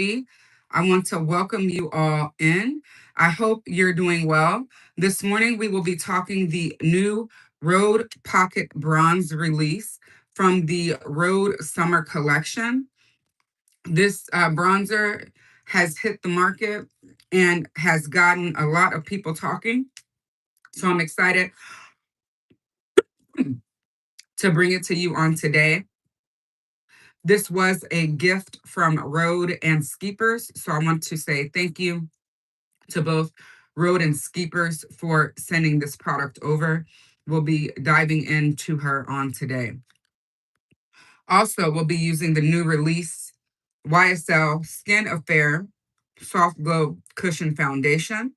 I want to welcome you all in. I hope you're doing well. This morning, we will be talking the new Rhode Pocket Bronze release from the Rhode Summer Collection. This bronzer has hit the market and has gotten a lot of people talking. So I'm excited to bring it to you on today. This was a gift from Rhode and Skeepers. So I want to say thank you to both Rhode and Skeepers for sending this product over. We'll be diving into her on today. Also, we'll be using the new release YSL Skin Affair Soft Glow Cushion Foundation.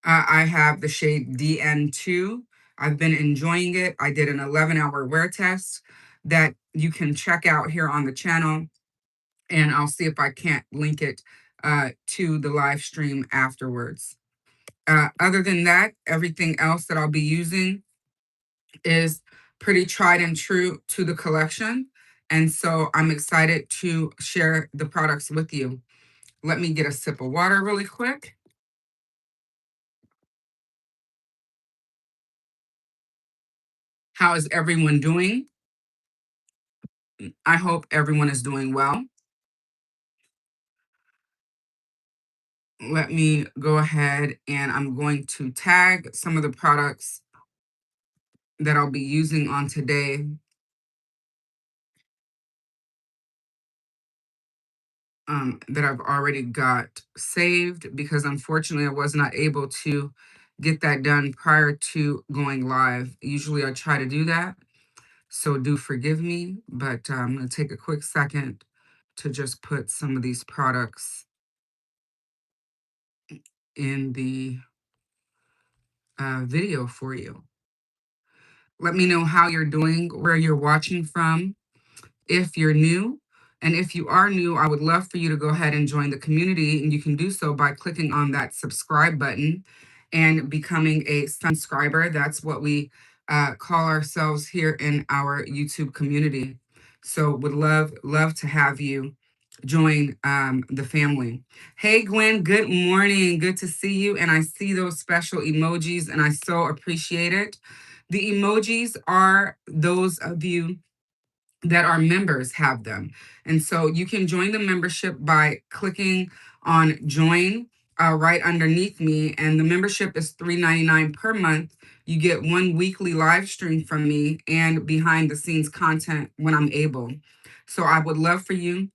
I have the shade DN2. I've been enjoying it. I did an 11-hour wear test that you can check out here on the channel, and I'll see if I can't link it to the live stream afterwards. Other than that, everything else that I'll be using is pretty tried and true to the collection. And so I'm excited to share the products with you. Let me get a sip of water really quick. How is everyone doing? I hope everyone is doing well. Let me go ahead and I'm going to tag some of the products that I'll be using on today. That I've already got saved because unfortunately I was not able to get that done prior to going live. Usually I try to do that, so do forgive me, but I'm going to take a quick second to just put some of these products in the video for you. Let me know how you're doing, where you're watching from. If you're new, and if you are new, I would love for you to go ahead and join the community. And you can do so by clicking on that subscribe button and becoming a subscriber. That's what we call ourselves here in our YouTube community. So would love to have you join the family. Hey, Gwen, good morning. Good to see you. And I see those special emojis and I so appreciate it. The emojis are those of you that are members have them. And so you can join the membership by clicking on join right underneath me. And the membership is $3.99 per month. You get one weekly live stream from me and behind the scenes content when I'm able. So I would love for you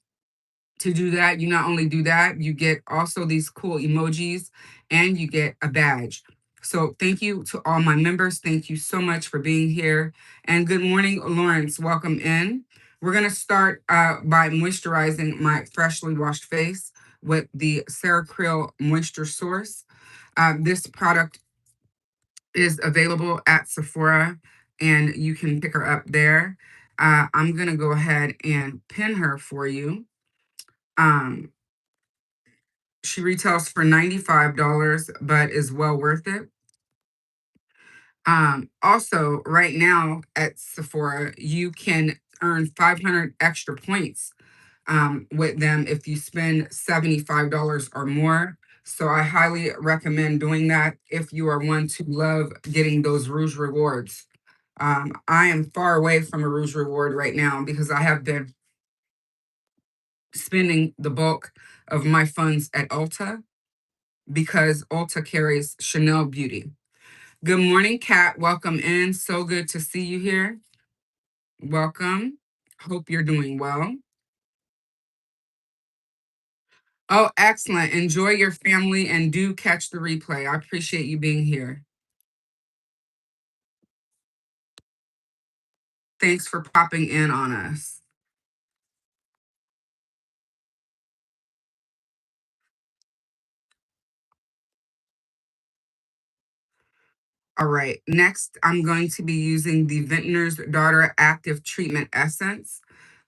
to do that. You not only do that, you get also these cool emojis and you get a badge. So thank you to all my members. Thank you so much for being here. And good morning, Lawrence. Welcome in. We're going to start by moisturizing my freshly washed face with the Creal Moisture Source. This product is available at Sephora and you can pick her up there. I'm going to go ahead and pin her for you. She retails for $95, but is well worth it. Also, right now at Sephora, you can earn 500 extra points with them if you spend $75 or more. So I highly recommend doing that if you are one to love getting those Rouge rewards. I am far away from a Rouge reward right now because I have been spending the bulk of my funds at Ulta because Ulta carries Chanel Beauty. Good morning, Kat. Welcome in. So good to see you here. Welcome. Hope you're doing well. Oh, excellent. Enjoy your family and do catch the replay. I appreciate you being here. Thanks for popping in on us. All right, next I'm going to be using the Vintner's Daughter Active Treatment Essence.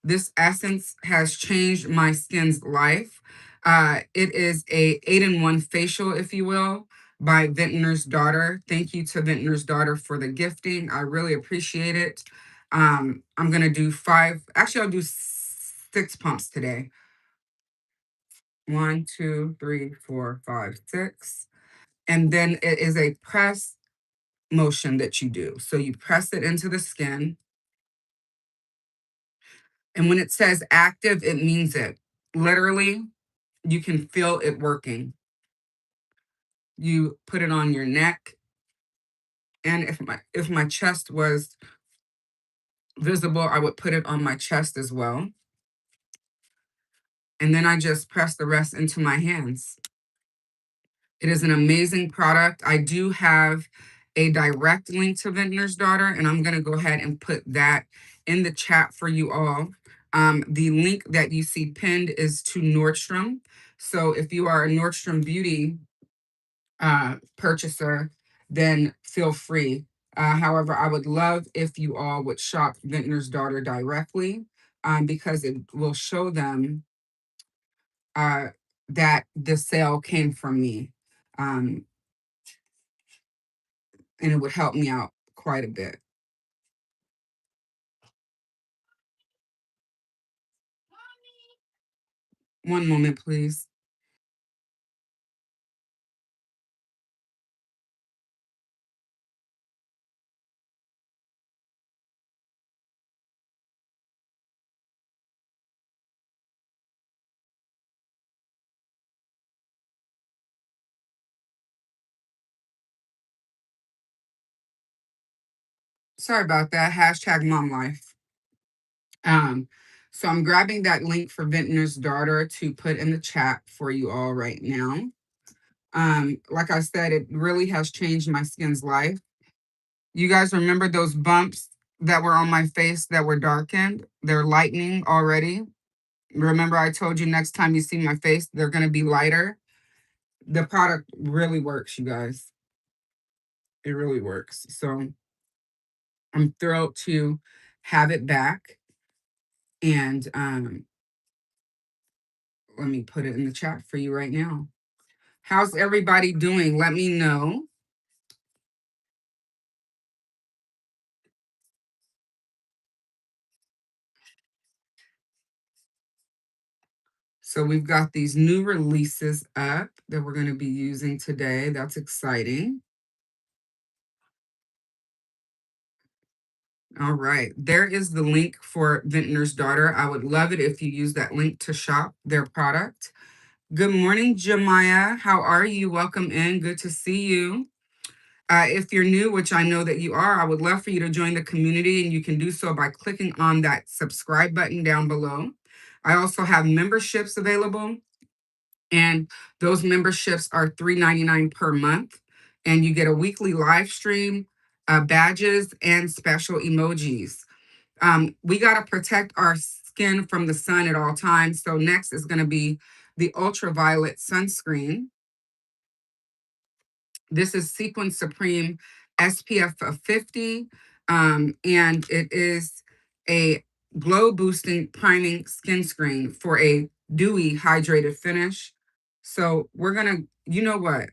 This essence has changed my skin's life. It is a 8-in-1 facial, if you will, by Vintner's Daughter. Thank you to Vintner's Daughter for the gifting. I really appreciate it. I'm gonna do 5, actually I'll do 6 pumps today. 1, 2, 3, 4, 5, 6. And then it is a press motion that you do. So you press it into the skin. And when it says active, it means it. Literally, you can feel it working. You put it on your neck. And if my chest was visible, I would put it on my chest as well. And then I just press the rest into my hands. It is an amazing product. I do have a direct link to Vintner's Daughter, and I'm going to go ahead and put that in the chat for you all. The link that you see pinned is to Nordstrom. So if you are a Nordstrom Beauty purchaser, then feel free. However, I would love if you all would shop Vintner's Daughter directly, because it will show them that the sale came from me. Um, and it would help me out quite a bit. One moment, please. Sorry about that. Hashtag mom life. Um, so I'm grabbing that link for Vintner's Daughter to put in the chat for you all right now. Like I said, it really has changed my skin's life. You guys remember those bumps that were on my face that were darkened? They're lightening already. Remember, I told you next time you see my face, they're going to be lighter. The product really works, you guys. It really works. So I'm thrilled to have it back. And let me put it in the chat for you right now. How's everybody doing? Let me know. So we've got these new releases up that we're going to be using today. That's exciting. All right. There is the link for Vintner's Daughter. I would love it if you use that link to shop their product. Good morning, Jemiah. How are you? Welcome in. Good to see you. If you're new, which I know that you are, I would love for you to join the community, and you can do so by clicking on that subscribe button down below. I also have memberships available, and those memberships are $3.99 per month, and you get a weekly live stream, badges, and special emojis. We got to protect our skin from the sun at all times. So next is going to be the ultraviolet sunscreen. This is Sequin Supreme SPF of 50, and it is a glow boosting priming skin screen for a dewy hydrated finish. So we're gonna, you know what?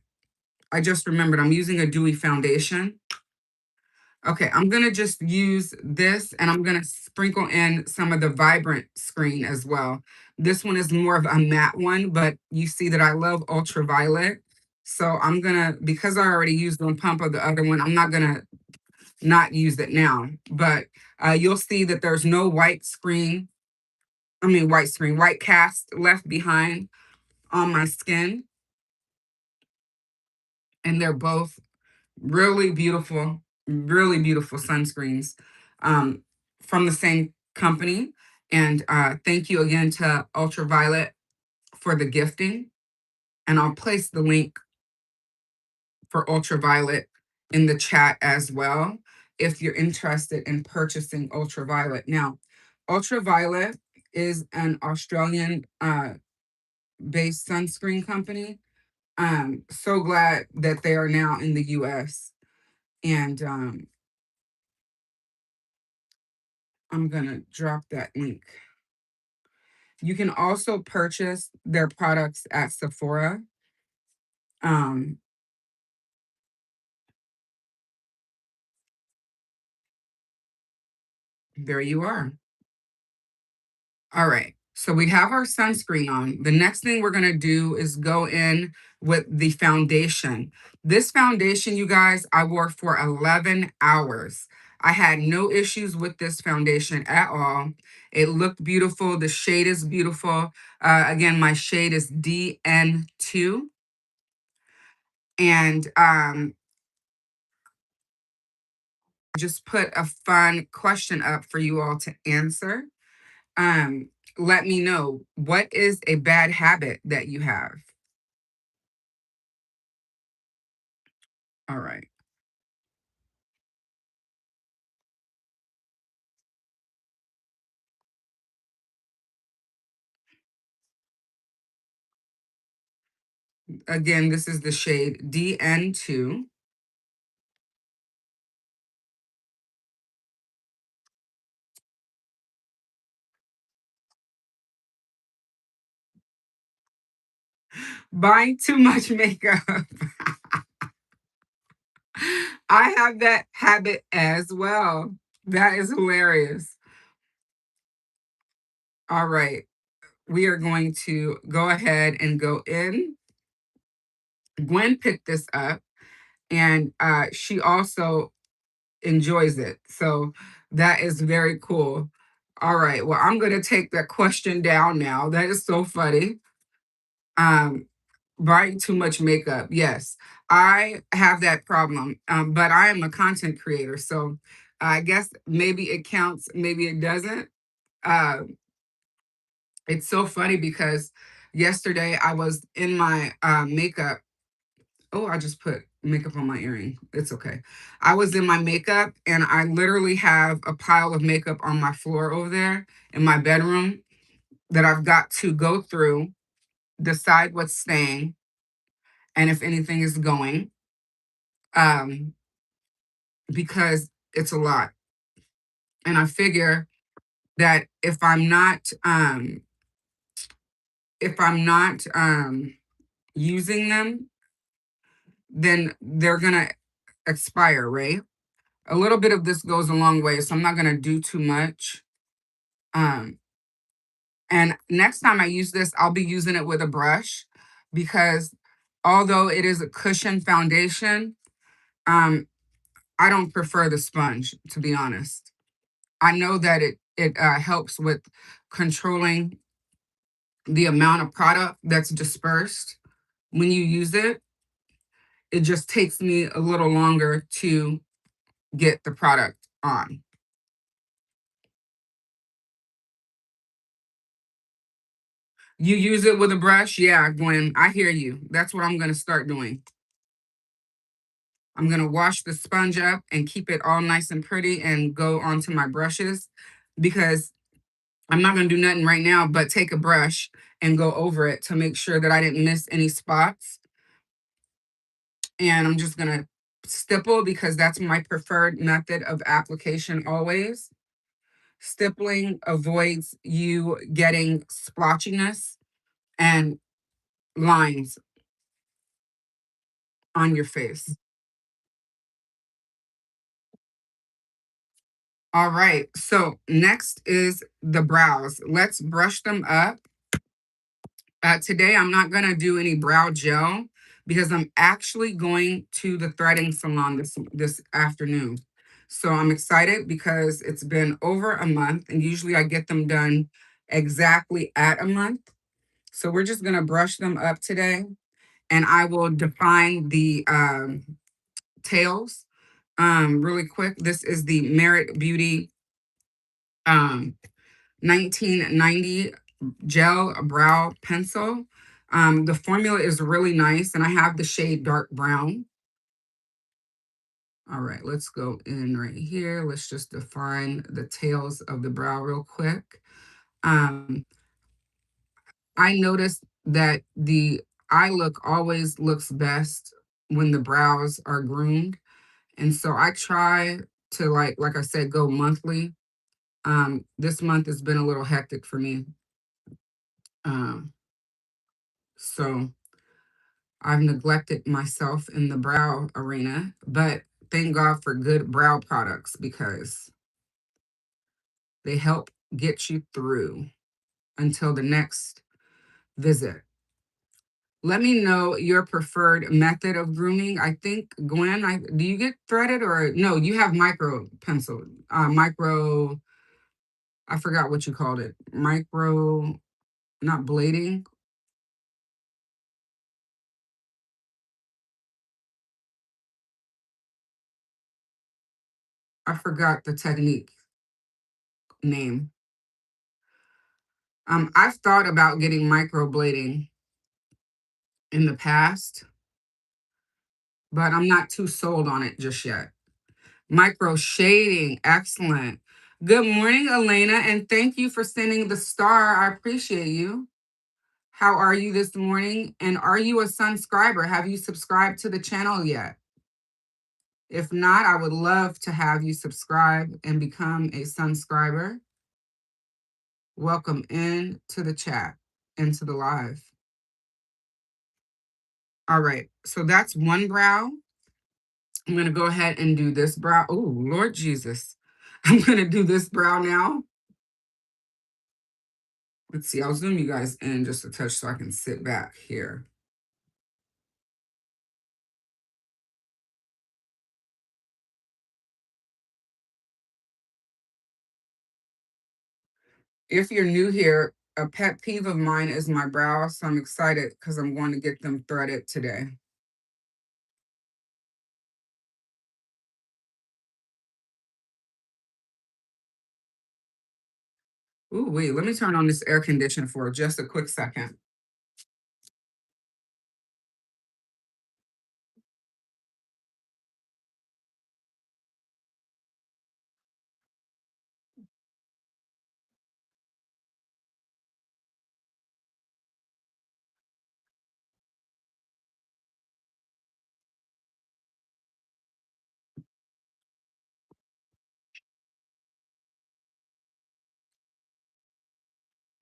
I just remembered I'm using a dewy foundation. Okay, I'm gonna just use this, and I'm gonna sprinkle in some of the vibrant screen as well. This one is more of a matte one, but you see that I love ultraviolet. So I'm gonna, because I already used one pump of the other one, I'm not gonna not use it now. But you'll see that there's no white cast left behind on my skin. And they're both really beautiful sunscreens, um, from the same company. And thank you again to Ultraviolet for the gifting. And I'll place the link for Ultraviolet in the chat as well if you're interested in purchasing Ultraviolet. Now, Ultraviolet is an Australian based sunscreen company. So glad that they are now in the US. And I'm going to drop that link. You can also purchase their products at Sephora. There you are. All right. So we have our sunscreen on. The next thing we're going to do is go in with the foundation. This foundation, you guys, I wore for 11 hours. I had no issues with this foundation at all. It looked beautiful. The shade is beautiful. Again, my shade is DN2. And just put a fun question up for you all to answer. Um, Let me know, what is a bad habit that you have? All right. Again, this is the shade DN2. Buying too much makeup. I have that habit as well. That is hilarious. All right. We are going to go ahead and go in. Gwen picked this up, and she also enjoys it. So that is very cool. All right. Well, I'm going to take that question down now. That is so funny. Um, Buying too much makeup. Yes, I have that problem. But I am a content creator. So I guess maybe it counts, maybe it doesn't. Uh, it's so funny because yesterday I was in my makeup. Oh, I just put makeup on my earring. It's okay. I was in my makeup and I literally have a pile of makeup on my floor over there in my bedroom that I've got to go through, decide what's staying, and if anything is going, um, because it's a lot. And I figure that if I'm not using them, then they're gonna expire, right? A little bit of this goes a long way, so I'm not gonna do too much. Um, and next time I use this, I'll be using it with a brush because although it is a cushion foundation, um, I don't prefer the sponge, to be honest. I know that it helps with controlling the amount of product that's dispersed when you use it. It just takes me a little longer to get the product on. You use it with a brush? Yeah, Gwen, I hear you. That's what I'm going to start doing. I'm going to wash the sponge up and keep it all nice and pretty and go onto my brushes because I'm not going to do nothing right now but take a brush and go over it to make sure that I didn't miss any spots. And I'm just going to stipple because that's my preferred method of application always. Stippling avoids you getting splotchiness and lines on your face. All right. So next is the brows. Let's brush them up. Today, I'm not going to do any brow gel because I'm actually going to the threading salon this afternoon. So I'm excited because it's been over a month, and usually I get them done exactly at a month. So we're just going to brush them up today, and I will define the tails really quick. This is the Merit Beauty um, 1990 gel brow pencil. The formula is really nice, and I have the shade dark brown. All right, let's go in right here. Let's just define the tails of the brow real quick. Um, I noticed that the eye look always looks best when the brows are groomed. And so I try to like I said, go monthly. This month has been a little hectic for me. Um, so I've neglected myself in the brow arena, but thank God for good brow products because they help get you through. until the next visit. Let me know your preferred method of grooming. I think, Gwen, do you get threaded or no? You have micro pencil, micro. I forgot what you called it. Micro, not blading. I forgot the technique name. I've thought about getting microblading in the past, but I'm not too sold on it just yet. Micro shading, excellent. Good morning, Elena, and thank you for sending the star. I appreciate you. How are you this morning? And are you a subscriber? Have you subscribed to the channel yet? If not, I would love to have you subscribe and become a subscriber. Welcome in to the chat, into the live. All right, so that's one brow. I'm gonna go ahead and do this brow. Oh, Lord Jesus. I'm gonna do this brow now. Let's see, I'll zoom you guys in just a touch so I can sit back here. If you're new here, a pet peeve of mine is my brows, so I'm excited because I'm going to get them threaded today. Ooh, wait, let me turn on this air conditioner for just a quick second.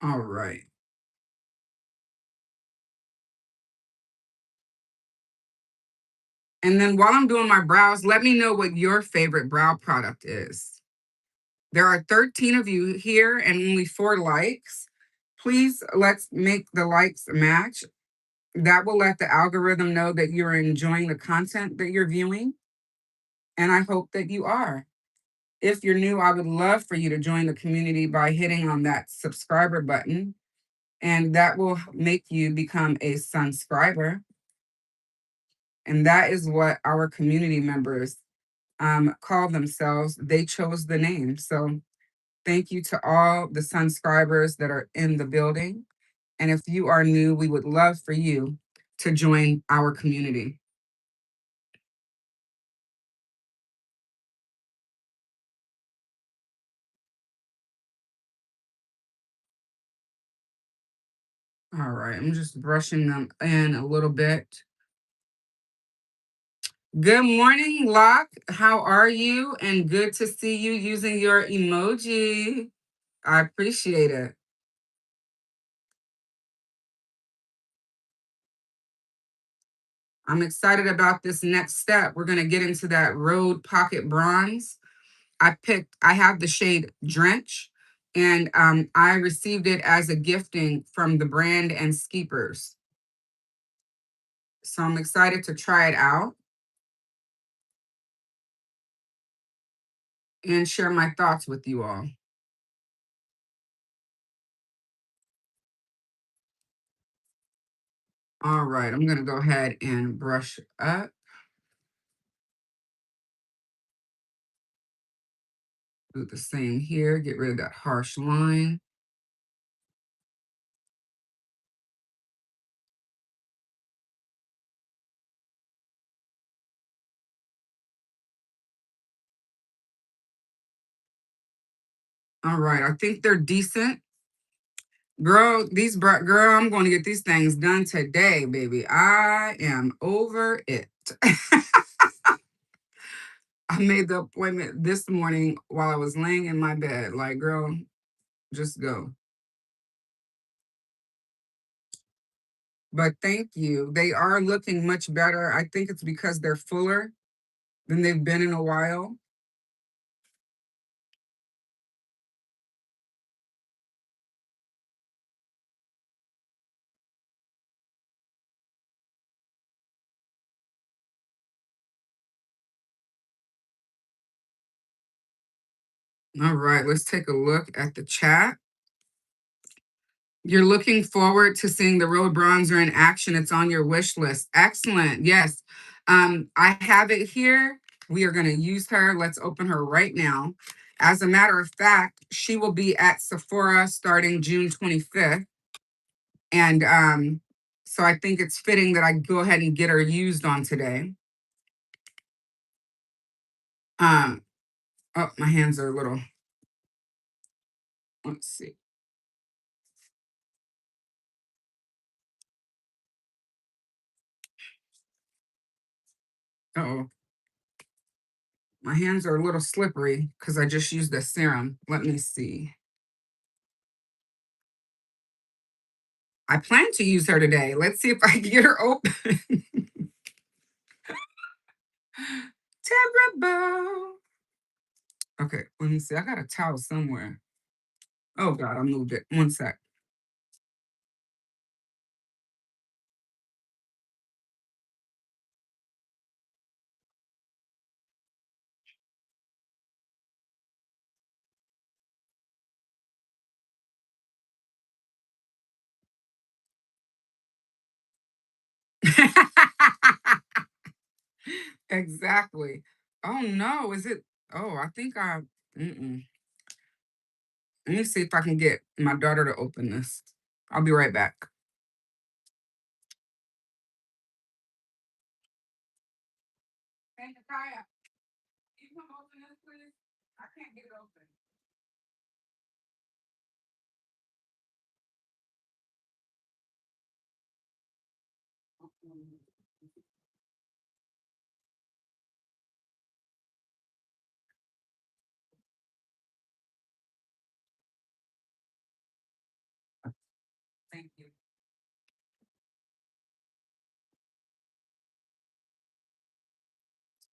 All right. And then while I'm doing my brows, let me know what your favorite brow product is. There are 13 of you here and only 4 likes. Please let's make the likes match. That will let the algorithm know that you're enjoying the content that you're viewing. And I hope that you are. If you're new, I would love for you to join the community by hitting on that subscriber button, and that will make you become a subscriber. And that is what our community members call themselves. They chose the name. So thank you to all the subscribers that are in the building. And if you are new, we would love for you to join our community. All right, I'm just brushing them in a little bit. Good morning, Locke. How are you? And good to see you using your emoji. I appreciate it. I'm excited about this next step. We're going to get into that Rhode Pocket Bronze. I have the shade Drench, and I received it as a gifting from the brand and Skeepers. So I'm excited to try it out and share my thoughts with you all. All right, I'm going to go ahead and brush up. Do the same here, get rid of that harsh line. All right, I think they're decent. Girl, girl, I'm going to get these things done today, baby. I am over it. I made the appointment this morning while I was laying in my bed. Like, girl, just go. But thank you. They are looking much better. I think it's because they're fuller than they've been in a while. All right, let's take a look at the chat. You're looking forward to seeing the Rhode Bronzer in action. It's on your wish list. Excellent. Yes. I have it here. We are going to use her. Let's open her right now. As a matter of fact, she will be at Sephora starting June 25th. And so I think it's fitting that I go ahead and get her used on today. Oh, my hands are a little, let's see. Uh-oh. My hands are a little slippery because I just used the serum. Let me see. I plan to use her today. Let's see if I can get her open. Terrible. Okay, let me see. I got a towel somewhere. Oh God, I moved it. One sec. Exactly. Oh no, is it? Oh, I think I. Mm-mm. Let me see if I can get my daughter to open this. I'll be right back. Hey, Nakaya, you come open this, please? I can't get it open. Thank you.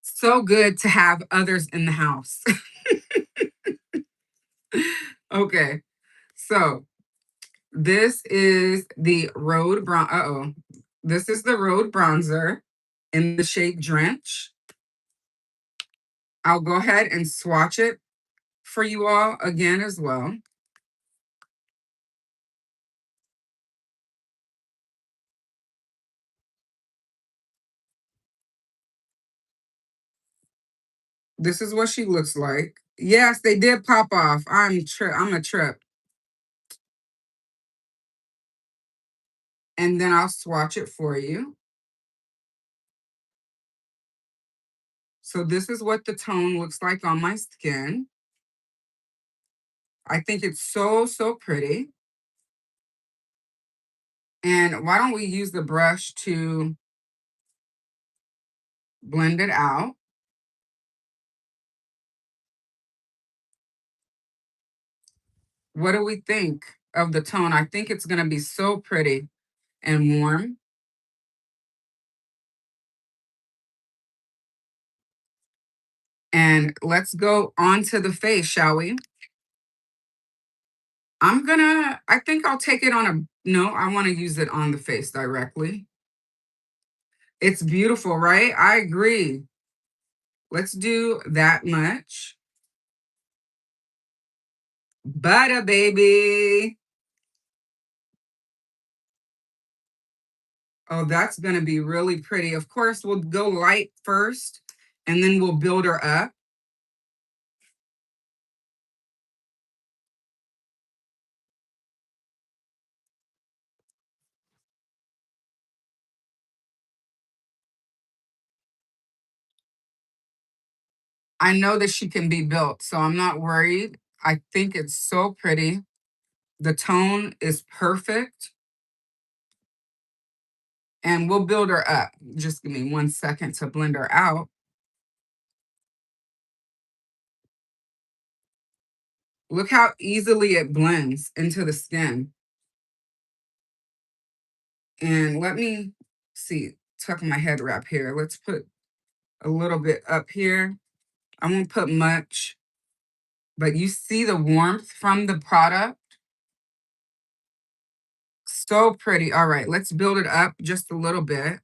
So good to have others in the house. Okay, so this is the Rhode Bron. Uh-oh. This is the Rhode Bronzer in the shade Drench. I'll go ahead and swatch it for you all again as well. This is what she looks like. Yes, they did pop off. I'm a trip. And then I'll swatch it for you. So this is what the tone looks like on my skin. I think it's so, so pretty. And why don't we use the brush to blend it out? What do we think of the tone? I think it's going to be so pretty and warm. And let's go on to the face, shall we? I think I'll take it on a, no, I want to use it on the face directly. It's beautiful, right? I agree. Let's do that much. Butter, baby. Oh, that's going to be really pretty. Of course, we'll go light first, and then we'll build her up. I know that she can be built, so I'm not worried. I think it's so pretty. The tone is perfect. And we'll build her up. Just give me 1 second to blend her out. Look how easily it blends into the skin. And let me see, tuck my head wrap here. Let's put a little bit up here. I won't put much, but you see the warmth from the product. So pretty. All right, let's build it up just a little bit.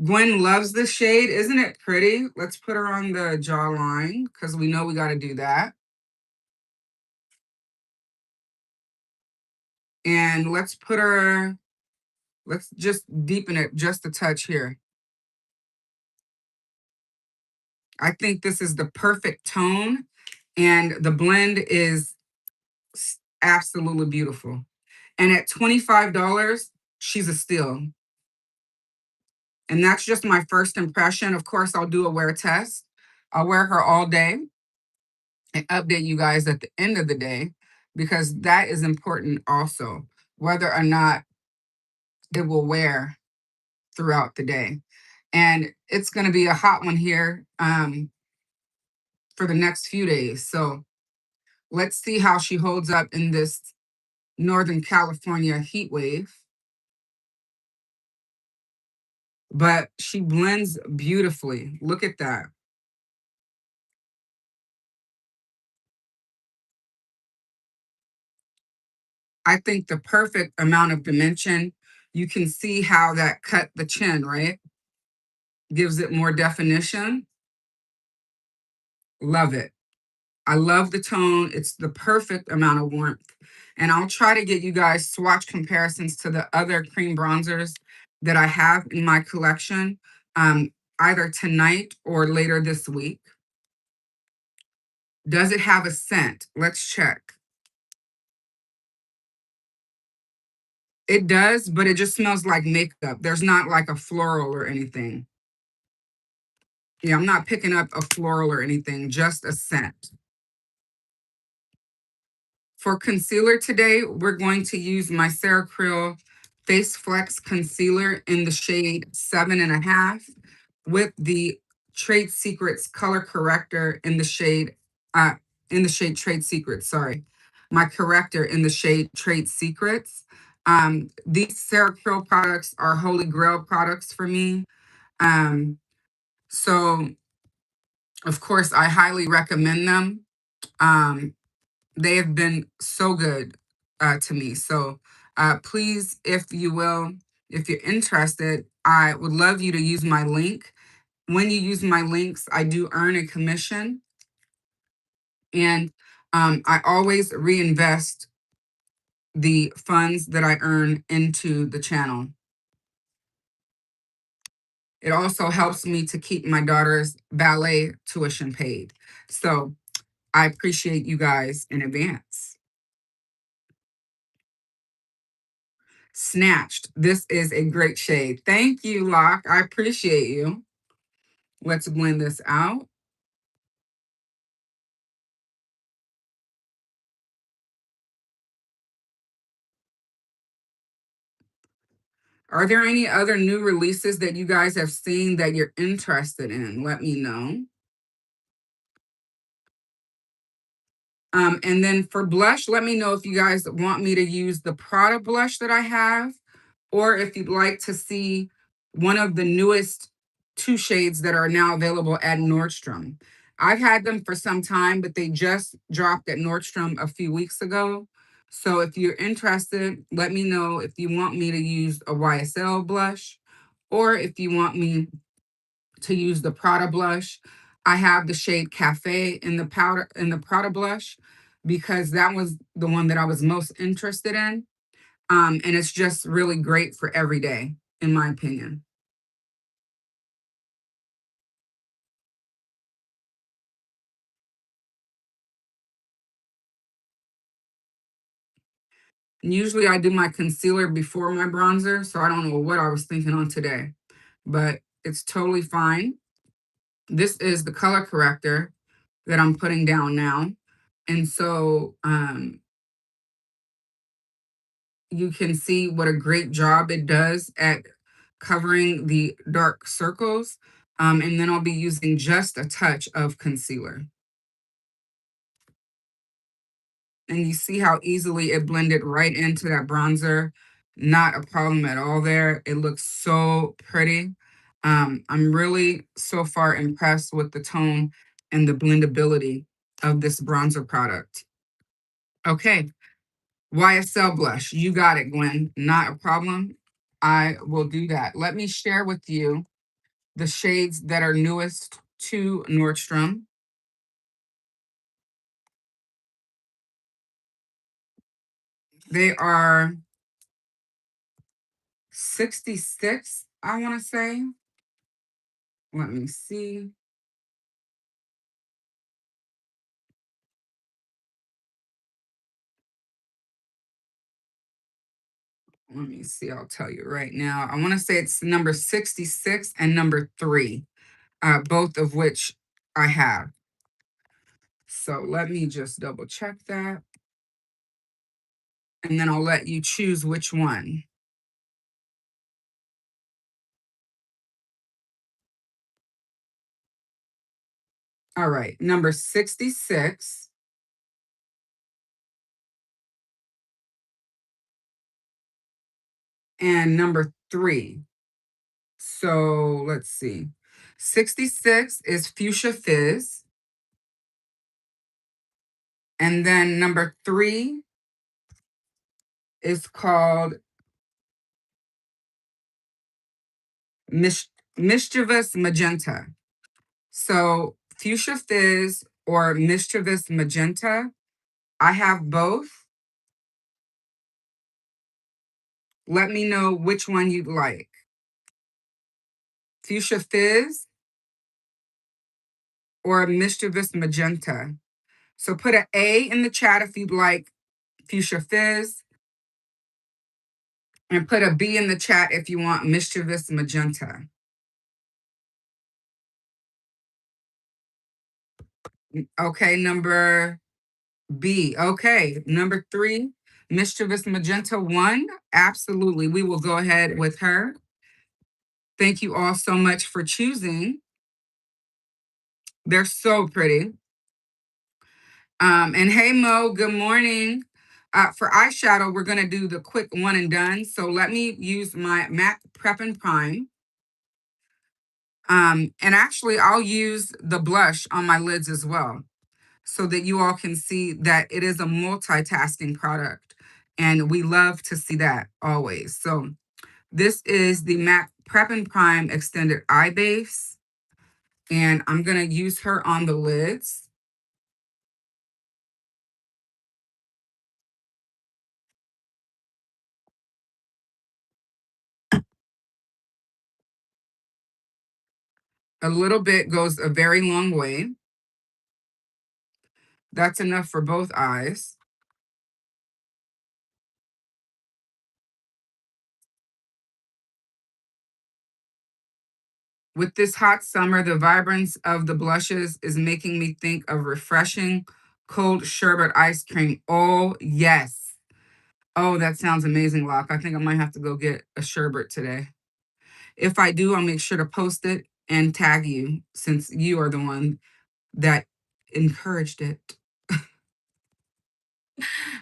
Gwen loves this shade. Isn't it pretty? Let's put her on the jawline because we know we got to do that. And let's put her, let's just deepen it just a touch here. I think this is the perfect tone, and the blend is absolutely beautiful. And at $25, she's a steal. And that's just my first impression. Of course, I'll do a wear test. I'll wear her all day and update you guys at the end of the day because that is important also, whether or not it will wear throughout the day. And it's going to be a hot one here for the next few days. So let's see how she holds up in this Northern California heat wave. But she blends beautifully. Look at that. I think the perfect amount of dimension. You can see how that cut the chin, right? Gives it more definition. Love it. I love the tone. It's the perfect amount of warmth. And I'll try to get you guys swatch comparisons to the other cream bronzers that I have in my collection, either tonight or later this week. Does it have a scent? Let's check. It does, but it just smells like makeup. There's not like a floral or anything. Yeah, I'm not picking up a floral or anything, just a scent. For concealer today, we're going to use my Creal Face Flex Concealer in the shade 7.5 with the Trade Secrets Color Corrector in the shade Trade Secrets, sorry. My corrector in the shade Trade Secrets. These Creal products are holy grail products for me. So of course, I highly recommend them. Um, they have been so good to me. So please, if you will, if you're interested, I would love you to use my link. When you use my links, I do earn a commission. And I always reinvest the funds that I earn into the channel. It also helps me to keep my daughter's ballet tuition paid. So I appreciate you guys in advance. Snatched. This is a great shade. Thank you, Locke. I appreciate you. Let's blend this out. Are there any other new releases that you guys have seen that you're interested in? Let me know. And then for blush, let me know if you guys want me to use the Prada blush that I have, or if you'd like to see one of the newest two shades that are now available at Nordstrom. I've had them for some time, but they just dropped at Nordstrom a few weeks ago. So if you're interested, let me know if you want me to use a YSL blush, or if you want me to use the Prada blush. I have the shade Cafe in the powder in the Prada blush because that was the one that I was most interested in. And it's just really great for every day, in my opinion. And usually I do my concealer before my bronzer, so I don't know what I was thinking on today, but it's totally fine. This is the color corrector that I'm putting down now. And so you can see what a great job it does at covering the dark circles. And then I'll be using just a touch of concealer. And you see how easily it blended right into that bronzer. Not a problem at all there. It looks so pretty. I'm really so far impressed with the tone and the blendability of this bronzer product. Okay, YSL blush. You got it, Gwen. Not a problem. I will do that. Let me share with you. the shades that are newest to Nordstrom. They are 66, I want to say. Let me see. Let me see. I'll tell you right now. I want to say it's number 66 and number 3, both of which I have. So let me just double check that. And then I'll let you choose which one. All right. Number 66. And number 3. So let's see. 66 is Fuchsia Fizz. And then number 3 is called Mischievous Magenta. So Fuchsia Fizz or Mischievous Magenta, I have both. Let me know which one you'd like. Fuchsia Fizz or Mischievous Magenta. So put an A in the chat if you'd like Fuchsia Fizz, and put a B in the chat if you want Mischievous Magenta. Okay, number B. Okay, number 3, Mischievous Magenta 1. Absolutely, we will go ahead with her. Thank you all so much for choosing. They're so pretty. And hey, Mo, good morning. For eyeshadow, we're going to do the quick one and done. So let me use my MAC Prep and Prime. And actually, I'll use the blush on my lids as well, so that you all can see that it is a multitasking product. And we love to see that always. So this is the MAC Prep and Prime Extended Eye Base. And I'm going to use her on the lids. A little bit goes a very long way. That's enough for both eyes. With this hot summer, the vibrance of the blushes is making me think of refreshing cold sherbet ice cream. Oh, yes. Oh, that sounds amazing, Locke. I think I might have to go get a sherbet today. If I do, I'll make sure to post it and tag you, since you are the one that encouraged it.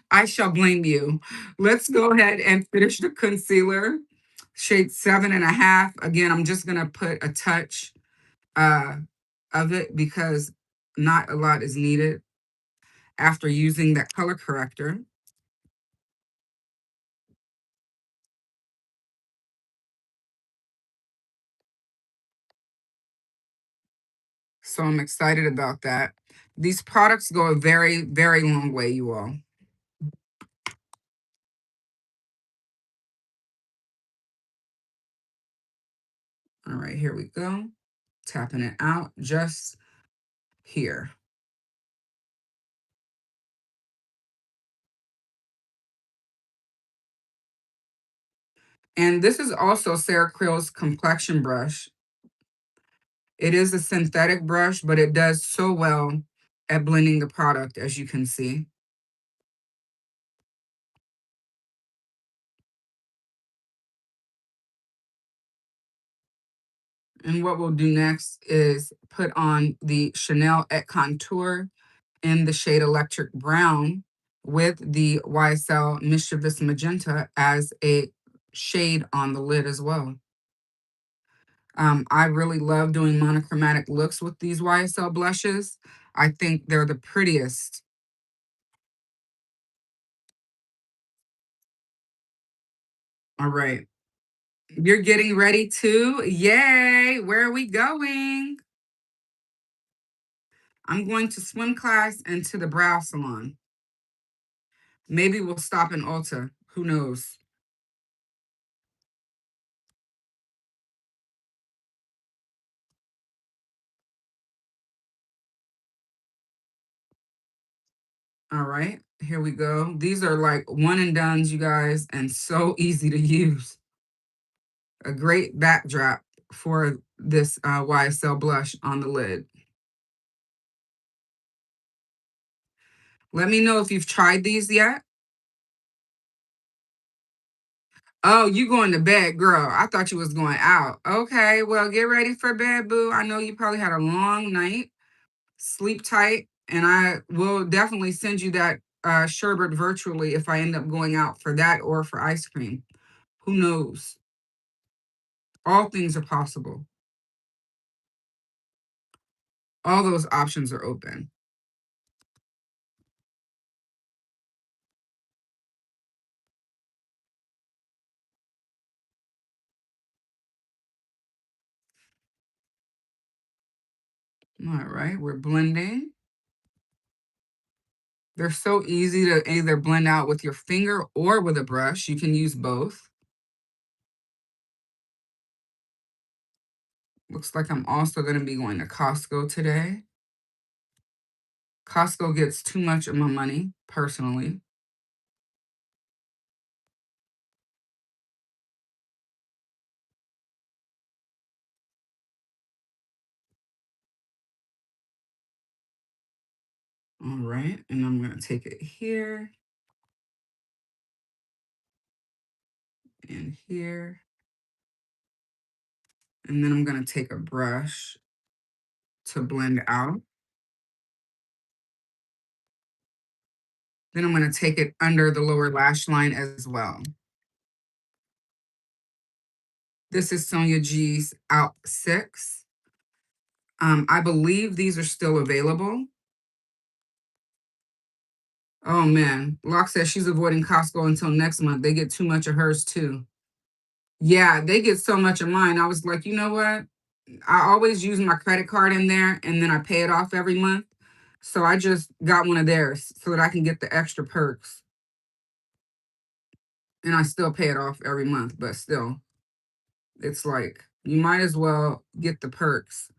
I shall blame you. Let's go ahead and finish the concealer. Shade 7.5. Again, I'm just going to put a touch of it because not a lot is needed after using that color corrector. So I'm excited about that. These products go a very, very long way, you all. All right, here we go. Tapping it out just here. And this is also Sarah Creal's Complexion brush. It is a synthetic brush, but it does so well at blending the product, as you can see. And what we'll do next is put on the Chanel Et Contour in the shade Electric Brown with the YSL Mischievous Magenta as a shade on the lid as well. I really love doing monochromatic looks with these YSL blushes. I think they're the prettiest. All right. You're getting ready to? Yay! Where are we going? I'm going to swim class and to the brow salon. Maybe we'll stop in Ulta. Who knows? All right, here we go. These are like one and dones, you guys, and so easy to use. A great backdrop for this YSL blush on the lid. Let me know if you've tried these yet. Oh, you going to bed, girl. I thought you was going out. Okay, well, get ready for bed, boo. I know you probably had a long night. Sleep tight, and I will definitely send you that sherbet virtually if I end up going out for that or for ice cream. Who knows? All things are possible. All those options are open. All right, we're blending. They're so easy to either blend out with your finger or with a brush. You can use both. Looks like I'm also going to be going to Costco today. Costco gets too much of my money, personally. All right, and I'm going to take it here and here. And then I'm going to take a brush to blend out. Then I'm going to take it under the lower lash line as well. This is Sonia G's Out 6. I believe these are still available. Oh man, Locke says she's avoiding Costco until next month. They get too much of hers too. Yeah, they get so much of mine. I was like, you know what? I always use my credit card in there and then I pay it off every month. So I just got one of theirs so that I can get the extra perks. And I still pay it off every month, but still, it's like you might as well get the perks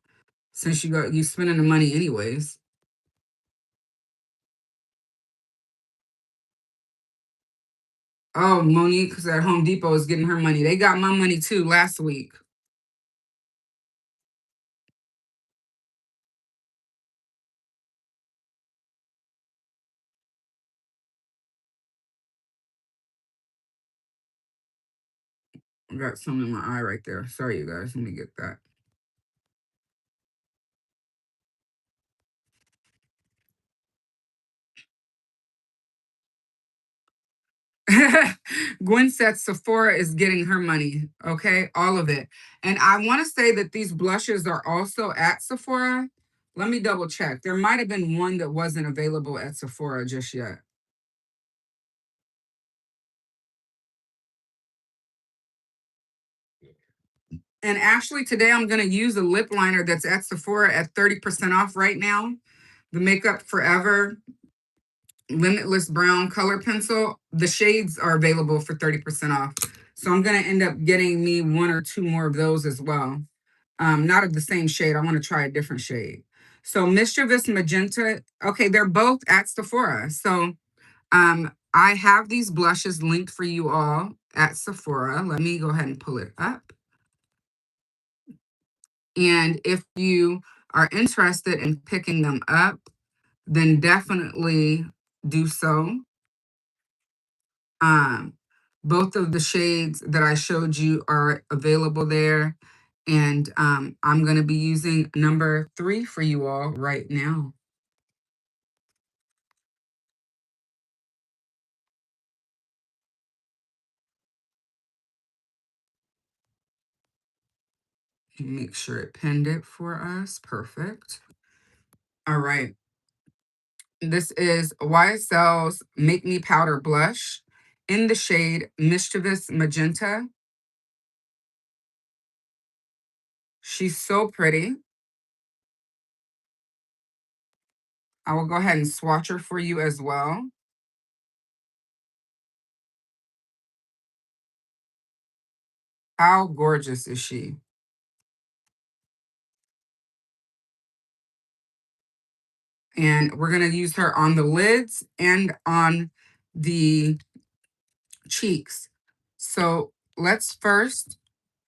since you spending the money anyways. Oh, Monique's at Home Depot is getting her money. They got my money too last week. I got some in my eye right there. Sorry, you guys. Let me get that. Gwen said Sephora is getting her money. Okay, all of it. And I want to say that these blushes are also at Sephora. Let me double check. There might have been one that wasn't available at Sephora just yet. And actually, today I'm going to use a lip liner that's at Sephora at 30% off right now. The Makeup Forever Limitless Brown Color Pencil. The shades are available for 30% off. So I'm going to end up getting me one or two more of those as well. Not of the same shade. I want to try a different shade. So Mischievous Magenta. Okay, they're both at Sephora. So I have these blushes linked for you all at Sephora. Let me go ahead and pull it up. And if you are interested in picking them up, then definitely do so. Um, both of the shades that I showed you are available there. And I'm going to be using number 3 for you all right now. Make sure it pinned it for us. Perfect. All right. This is YSL's Make Me Powder Blush in the shade Mischievous Magenta. She's so pretty. I will go ahead and swatch her for you as well. How gorgeous is she? And we're going to use her on the lids and on the cheeks. So let's first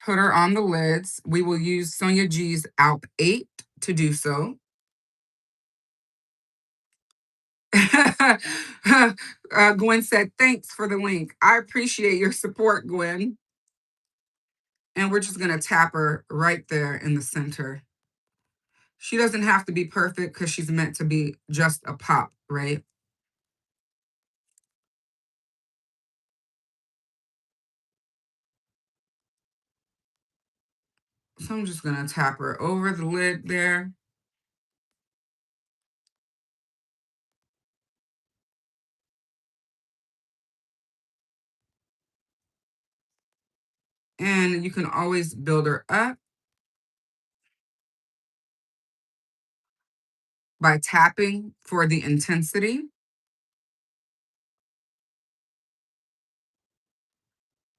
put her on the lids. We will use Sonia G's Alp 8 to do so. Gwen said, thanks for the link. I appreciate your support, Gwen. And we're just going to tap her right there in the center. She doesn't have to be perfect because she's meant to be just a pop, right? So I'm just going to tap her over the lid there. And you can always build her up by tapping for the intensity.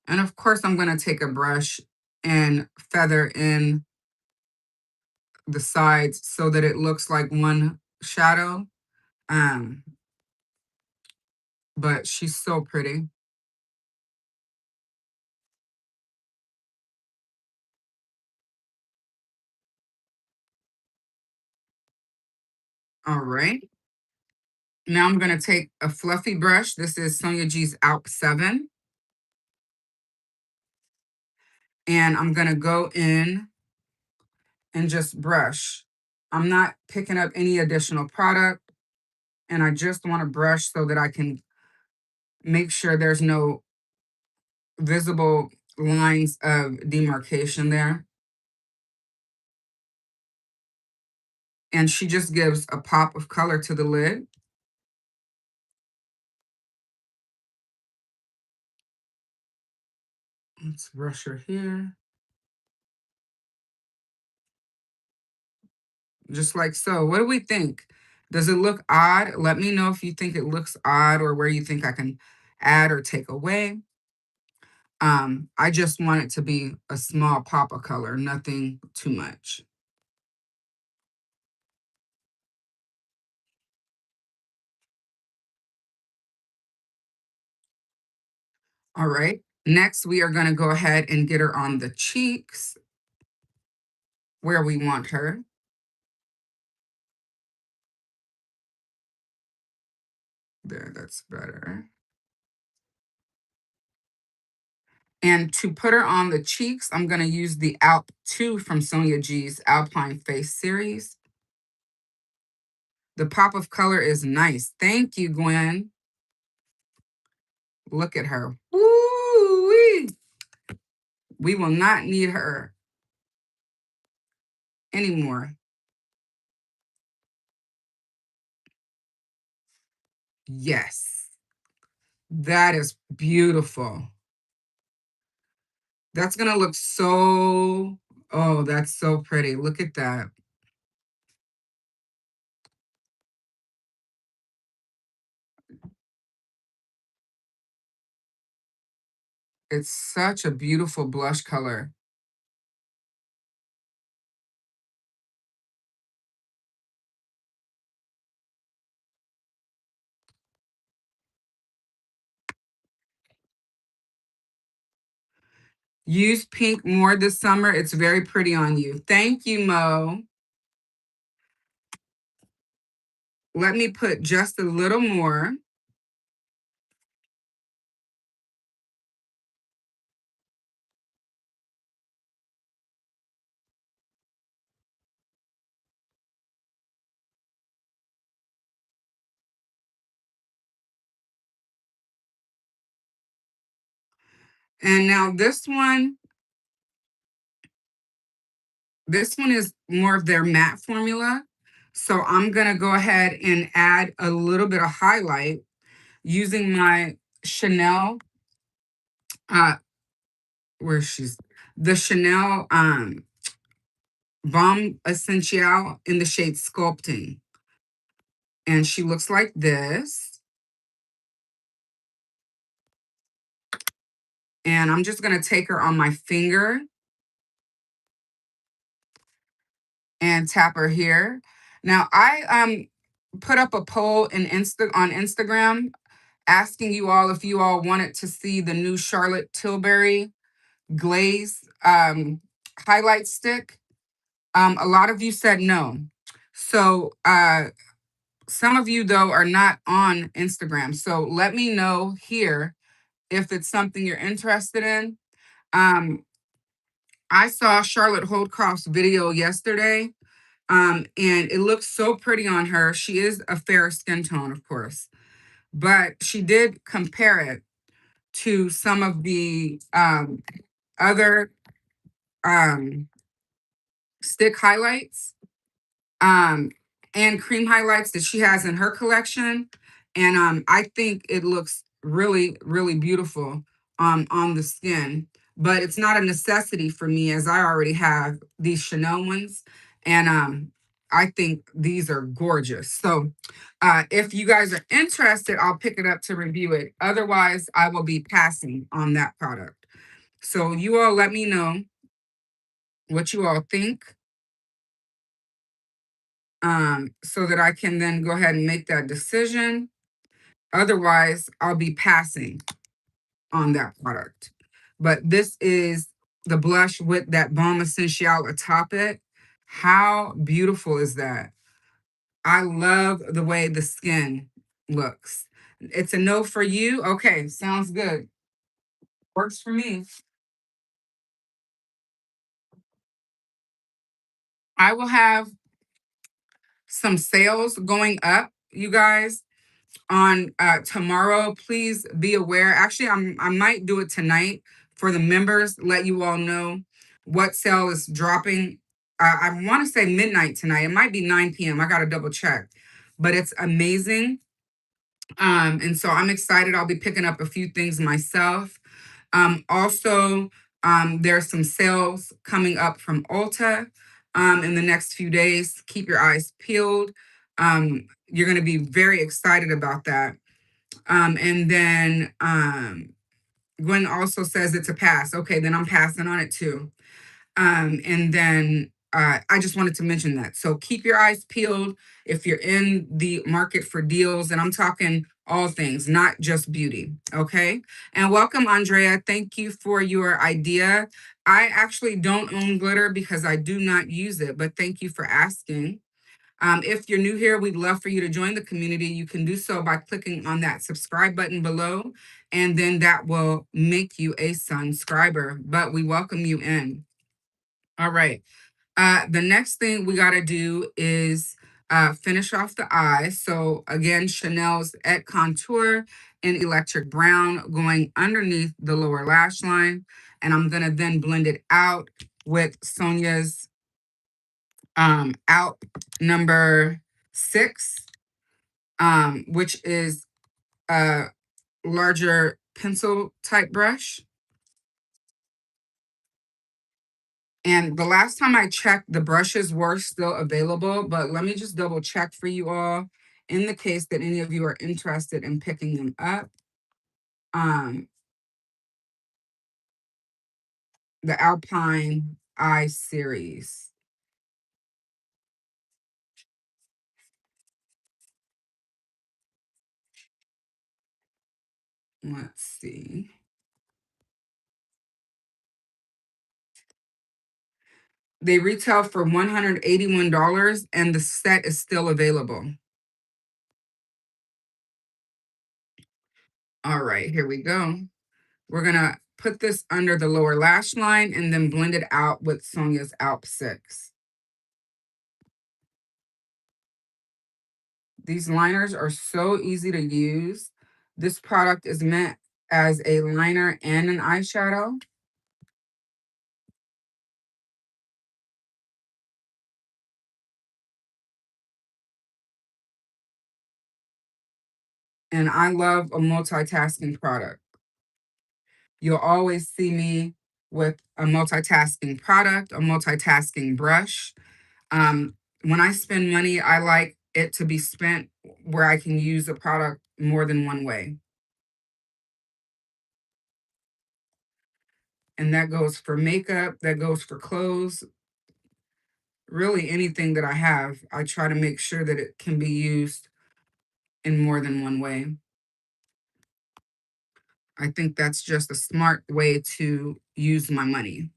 And of course, I'm going to take a brush and feather in the sides so that it looks like one shadow. But she's so pretty. All right. Now I'm going to take a fluffy brush. This is Sonia G's Alp 7. And I'm going to go in and just brush. I'm not picking up any additional product. And I just want to brush so that I can make sure there's no visible lines of demarcation there. And she just gives a pop of color to the lid. Let's brush her here. Just like so. What do we think? Does it look odd? Let me know if you think it looks odd or where you think I can add or take away. I just want it to be a small pop of color, nothing too much. All right. Next, we are going to go ahead and get her on the cheeks where we want her. There, that's better. And to put her on the cheeks, I'm going to use the Alp 2 from Sonia G's Alpine Face series. The pop of color is nice. Thank you, Gwen. Look at her. Woo-wee. We will not need her anymore. Yes. That is beautiful. That's going to look so, oh, that's so pretty. Look at that. It's such a beautiful blush color. Use pink more this summer. It's very pretty on you. Thank you, Mo. Let me put just a little more. And now this one is more of their matte formula. So I'm going to go ahead and add a little bit of highlight using my Chanel, uh, where she's the Chanel Balm Essential in the shade Sculpting. And she looks like this. And I'm just going to take her on my finger and tap her here. Now, I put up a poll on Instagram asking you all if you all wanted to see the new Charlotte Tilbury glaze highlight stick. A lot of you said no. So some of you, though, are not on Instagram. So let me know here if it's something you're interested in. I saw Charlotte Holdcroft's video yesterday, and it looks so pretty on her. She is a fair skin tone, of course, but she did compare it to some of the other stick highlights um, and cream highlights that she has in her collection. And I think it looks really, really beautiful on the skin. But it's not a necessity for me as I already have these Chanel ones. And I think these are gorgeous. So if you guys are interested, I'll pick it up to review it. Otherwise, I will be passing on that product. So you all let me know what you all think, so that I can then go ahead and make that decision. Otherwise, I'll be passing on that product. But this is the blush with that Balm Essential atop it. How beautiful is that? I love the way the skin looks. It's a no for you. Okay, sounds good. Works for me. I will have some sales going up, you guys, on tomorrow. Please be aware. Actually, I might do it tonight for the members. Let you all know what sale is dropping. I want to say midnight tonight. It might be 9 p.m. I got to double check, but it's amazing. And so I'm excited. I'll be picking up a few things myself. Also, there's some sales coming up from Ulta in the next few days. Keep your eyes peeled. You're going to be very excited about that. And then Gwen also says it's a pass. Okay, then I'm passing on it too. And then I just wanted to mention that. So keep your eyes peeled if you're in the market for deals. And I'm talking all things, not just beauty. Okay. And welcome, Andrea. Thank you for your idea. I actually don't own glitter because I do not use it, but thank you for asking. If you're new here, we'd love for you to join the community. You can do so by clicking on that subscribe button below, and then that will make you a subscriber. But we welcome you in. All right. The next thing we got to do is finish off the eyes. So again, Chanel's Et Contour in Electric Brown going underneath the lower lash line. And I'm going to then blend it out with Sonia's out number 6, which is a larger pencil type brush. And the last time I checked, the brushes were still available, but let me just double check for you all in the case that any of you are interested in picking them up. The Alpine Eye series. Let's see. They retail for $181 and the set is still available. All right, here we go. We're going to put this under the lower lash line and then blend it out with Sonia's Alp 6. These liners are so easy to use. This product is meant as a liner and an eyeshadow. And I love a multitasking product. You'll always see me with a multitasking product, a multitasking brush. When I spend money, I like it to be spent where I can use a product more than one way. And that goes for makeup, that goes for clothes, really anything that I have. I try to make sure that it can be used in more than one way. I think that's just a smart way to use my money.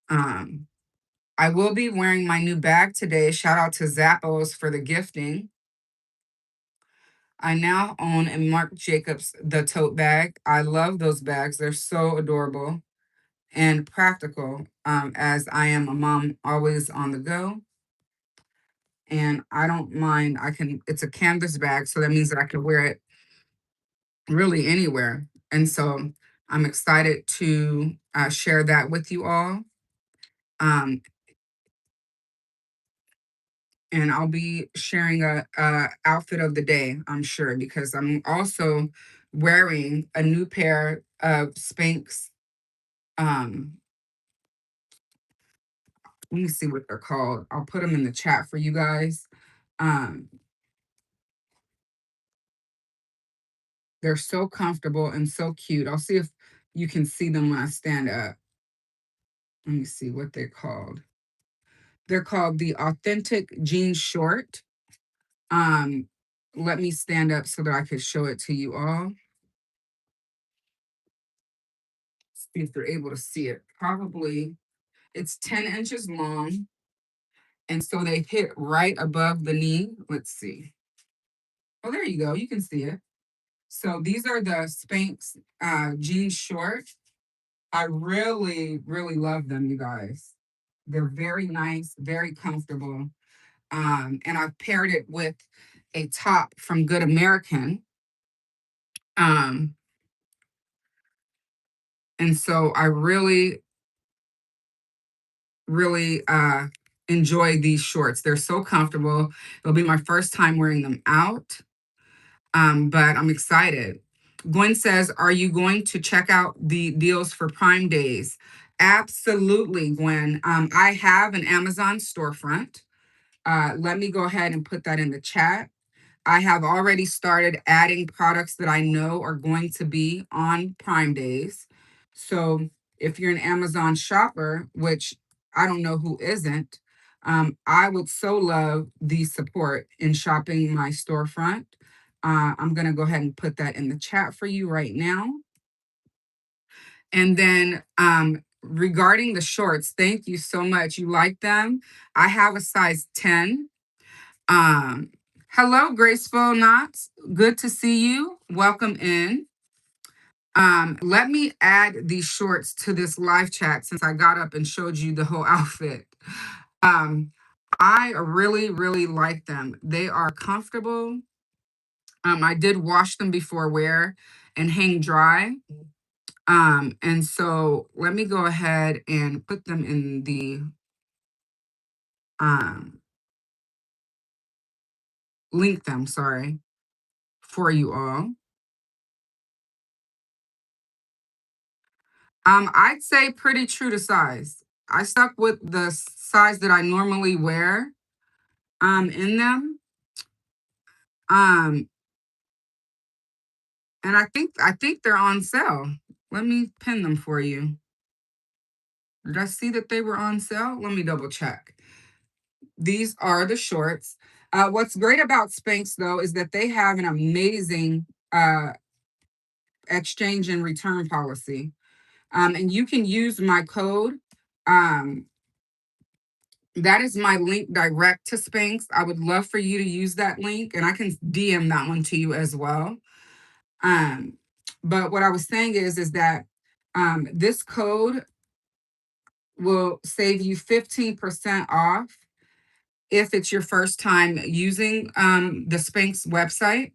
Um, I will be wearing my new bag today. Shout out to Zappos for the gifting. I now own a Marc Jacobs the tote bag. I love those bags. They're so adorable and practical, as I am a mom always on the go. And I don't mind. It's a canvas bag, so that means that I can wear it really anywhere. And so I'm excited to share that with you all. Um, and I'll be sharing a outfit of the day, I'm sure, because I'm also wearing a new pair of Spanx. Um, Let me see what they're called. I'll put them in the chat for you guys. Um, they're so comfortable and so cute. I'll see if you can see them when I stand up. Let me see what they're called. They're called the Authentic Jean Short. Um, Let me stand up so that I can show it to you all. See if they're able to see it. Probably it's 10 inches long. And so they hit right above the knee. Let's see. Oh, there you go. You can see it. So these are the Spanx jean short. I really, really love them, you guys. They're very nice, very comfortable. And I've paired it with a top from Good American. Um, and so I really, really enjoy these shorts. They're so comfortable. It'll be my first time wearing them out, but I'm excited. Gwen says, are you going to check out the deals for Prime Days? Absolutely, Gwen. I have an Amazon storefront. Let me go ahead and put that in the chat. I have already started adding products that I know are going to be on Prime Days. So if you're an Amazon shopper, which I don't know who isn't, I would so love the support in shopping my storefront. I'm going to go ahead and put that in the chat for you right now. And then regarding the shorts, thank you so much. You like them? I have a size 10. Um, Hello, Graceful Knots. Good to see you. Welcome in. Let me add these shorts to this live chat since I got up and showed you the whole outfit. Um, I really, really like them. They are comfortable. I did wash them before wear and hang dry. And so let me go ahead and put them in the um, link them, sorry, for you all. I'd say pretty true to size. I stuck with the size that I normally wear in them. Um, and I think they're on sale. Let me pin them for you. Did I see that they were on sale? Let me double check. These are the shorts. What's great about Spanx though is that they have an amazing exchange and return policy. And you can use my code. Um, that is my link direct to Spanx. I would love for you to use that link, and I can DM that one to you as well. Um, but what I was saying is that this code will save you 15% off if it's your first time using the Spanx website.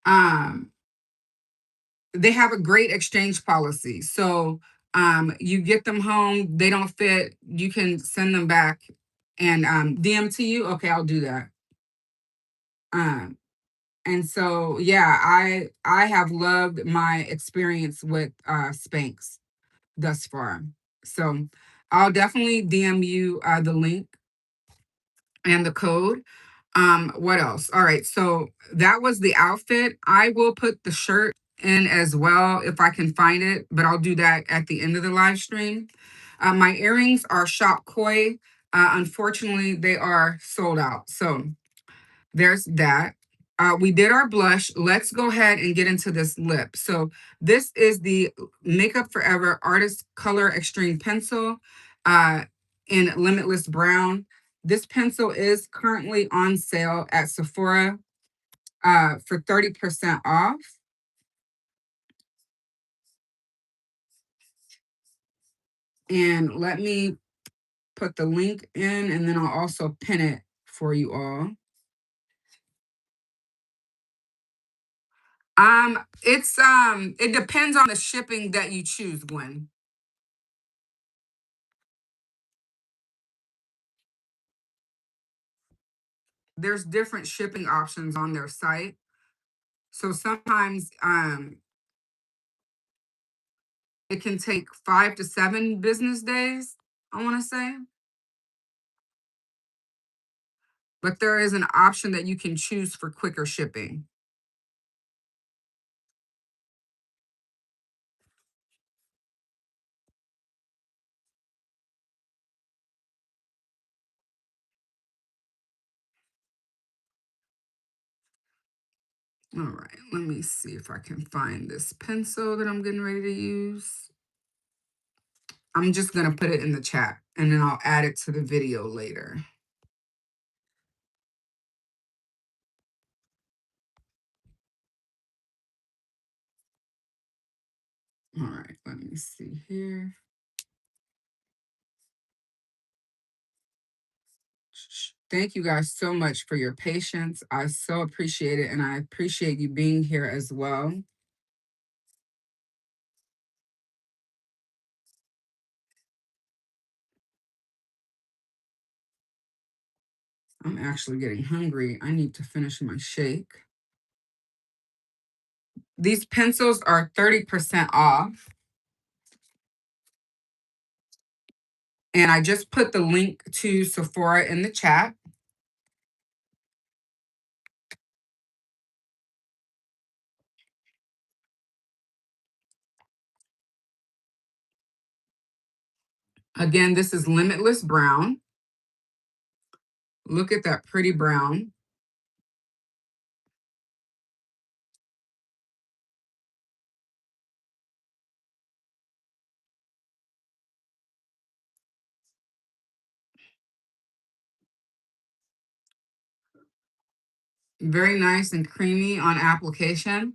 Um, they have a great exchange policy. So you get them home, they don't fit, you can send them back and DM to you. Okay, I'll do that. Um, And so, yeah, I have loved my experience with Spanx thus far. So I'll definitely DM you the link and the code. What else? All right, so that was the outfit. I will put the shirt in as well if I can find it, but I'll do that at the end of the live stream. My earrings are Shop Koi. Unfortunately, they are sold out. So there's that. We did our blush. Let's go ahead and get into this lip. So this is the Makeup Forever Artist Color Extreme Pencil in Limitless Brown. This pencil is currently on sale at Sephora for 30% off. And let me put the link in, and then I'll also pin it for you all. It depends on the shipping that you choose, Gwen. There's different shipping options on their site. So sometimes it can take 5 to 7 business days, I want to say. But there is an option that you can choose for quicker shipping. All right, let me see if I can find this pencil that I'm getting ready to use. I'm just going to put it in the chat and then I'll add it to the video later. All right, let me see here. Thank you guys so much for your patience. I so appreciate it, and I appreciate you being here as well. I'm actually getting hungry. I need to finish my shake. These pencils are 30% off. And I just put the link to Sephora in the chat. Again, this is Limitless Brown. Look at that pretty brown. Very nice and creamy on application.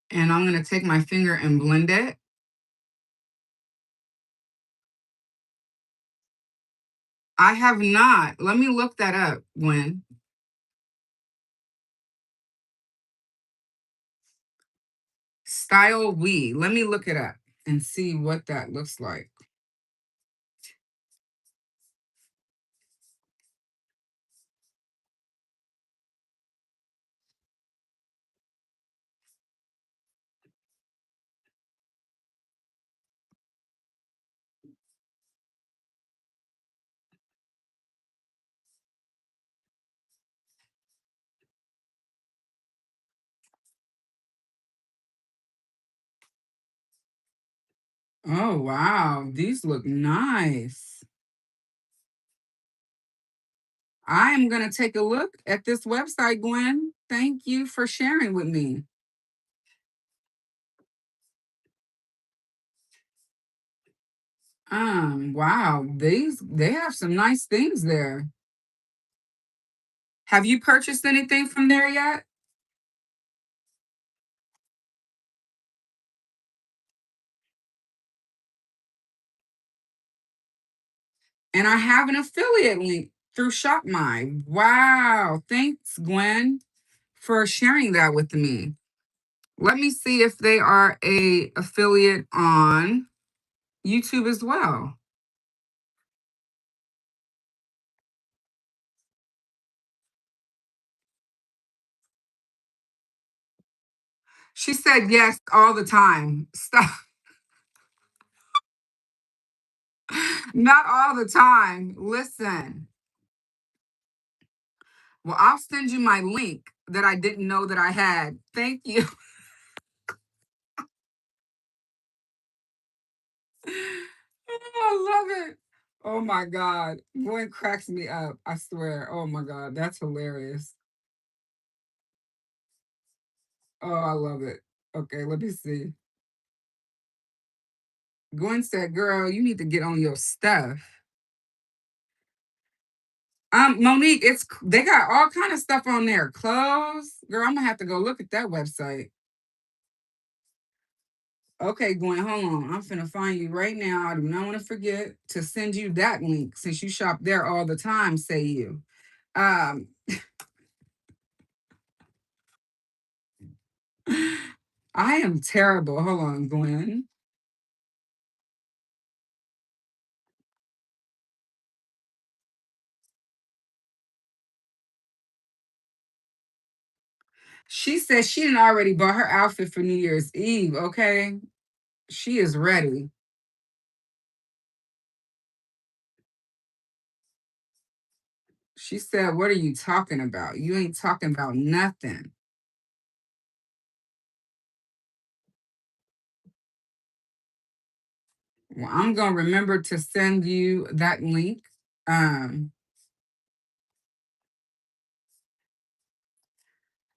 And I'm going to take my finger and blend it. I have not. Let me look that up, Gwen. Style We. Let me look it up and see what that looks like. Oh, wow. These look nice. I am going to take a look at this website, Gwen. Thank you for sharing with me. Wow. They have some nice things there. Have you purchased anything from there yet? And I have an affiliate link through ShopMy. Wow. Thanks, Gwen, for sharing that with me. Let me see if they are a affiliate on YouTube as well. She said yes all the time. Stop. Not all the time. Listen. Well, I'll send you my link that I didn't know that I had. Thank you. I love it. Oh my God. Boy, it cracks me up. I swear. Oh my God. That's hilarious. Oh, I love it. Okay, let me see. Gwen said, girl, you need to get on your stuff. Monique, they got all kind of stuff on there. Clothes. Girl, I'm gonna have to go look at that website. Okay, Gwen, hold on. I'm finna find you right now. I do not want to forget to send you that link since you shop there all the time, say you. Um, I am terrible. Hold on, Gwen. She said she didn't already bought her outfit for New Year's Eve. Okay. She is ready. She said, what are you talking about? You ain't talking about nothing. Well, I'm gonna remember to send you that link. Um,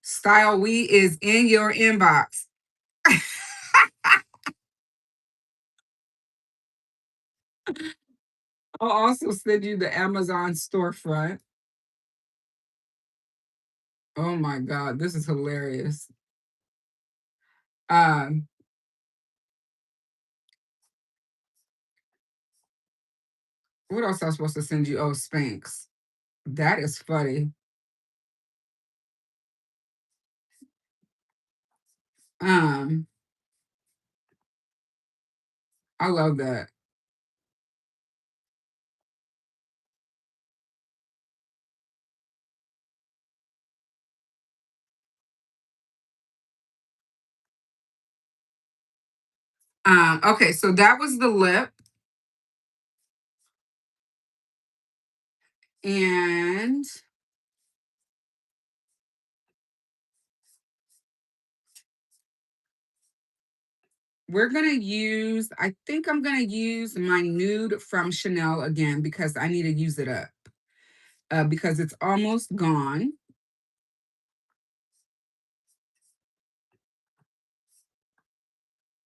Style We is in your inbox. I'll also send you the Amazon storefront. Oh my God, this is hilarious. Um, what else am I supposed to send you? Oh, Spanx. That is funny. Um, I love that. Okay, so that was the lip. And we're gonna use, I think I'm gonna use my nude from Chanel again because I need to use it up. Because it's almost gone.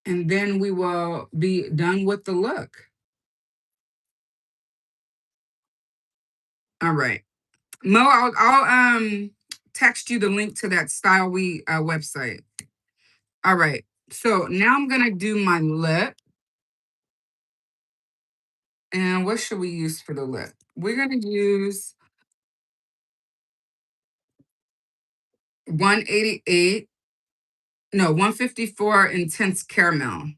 And then we will be done with the look. All right. Mo, I'll text you the link to that Style We website. All right. So now I'm gonna do my lip. And what should we use for the lip? We're gonna use 188, no, 154 Intense Caramel.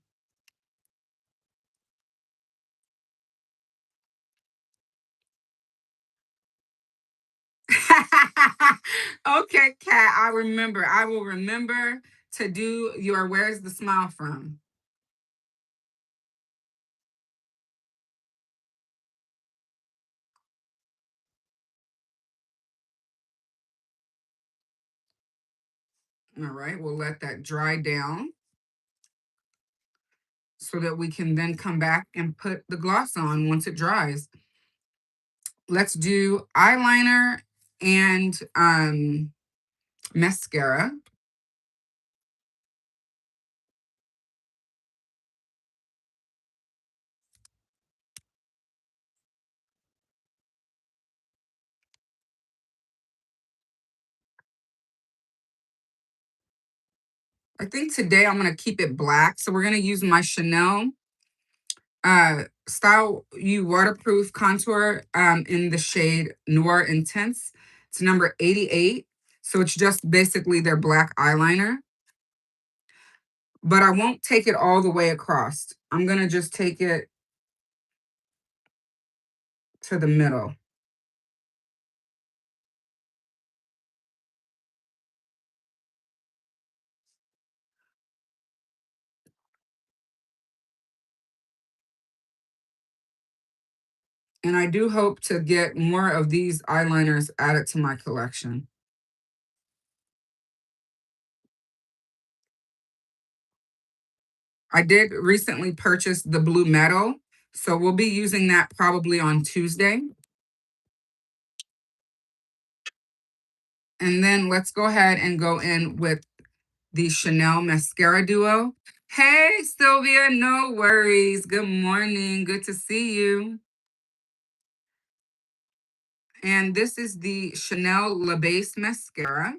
Okay, Kat, I remember. I will remember to do your Where's the Smile From? All right, we'll let that dry down so that we can then come back and put the gloss on once it dries. Let's do eyeliner and mascara. I think today I'm gonna keep it black. So we're gonna use my Chanel Style You Waterproof Contour in the shade Noir Intense. It's number 88. So it's just basically their black eyeliner. But I won't take it all the way across. I'm gonna just take it to the middle. And I do hope to get more of these eyeliners added to my collection. I did recently purchase the blue metal, so we'll be using that probably on Tuesday. And then let's go ahead and go in with the Chanel Mascara Duo. Hey, Sylvia, no worries. Good morning. Good to see you. And this is the Chanel La Base Mascara.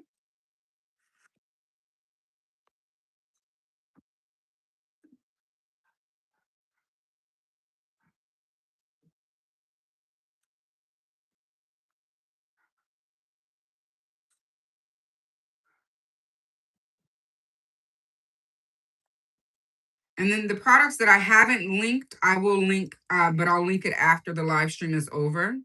And then the products that I haven't linked, I will link, but I'll link it after the live stream is over.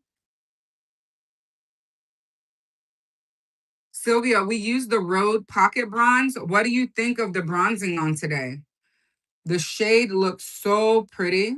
Sylvia, we used the Rhode Pocket Bronze. What do you think of the bronzing on today? The shade looks so pretty.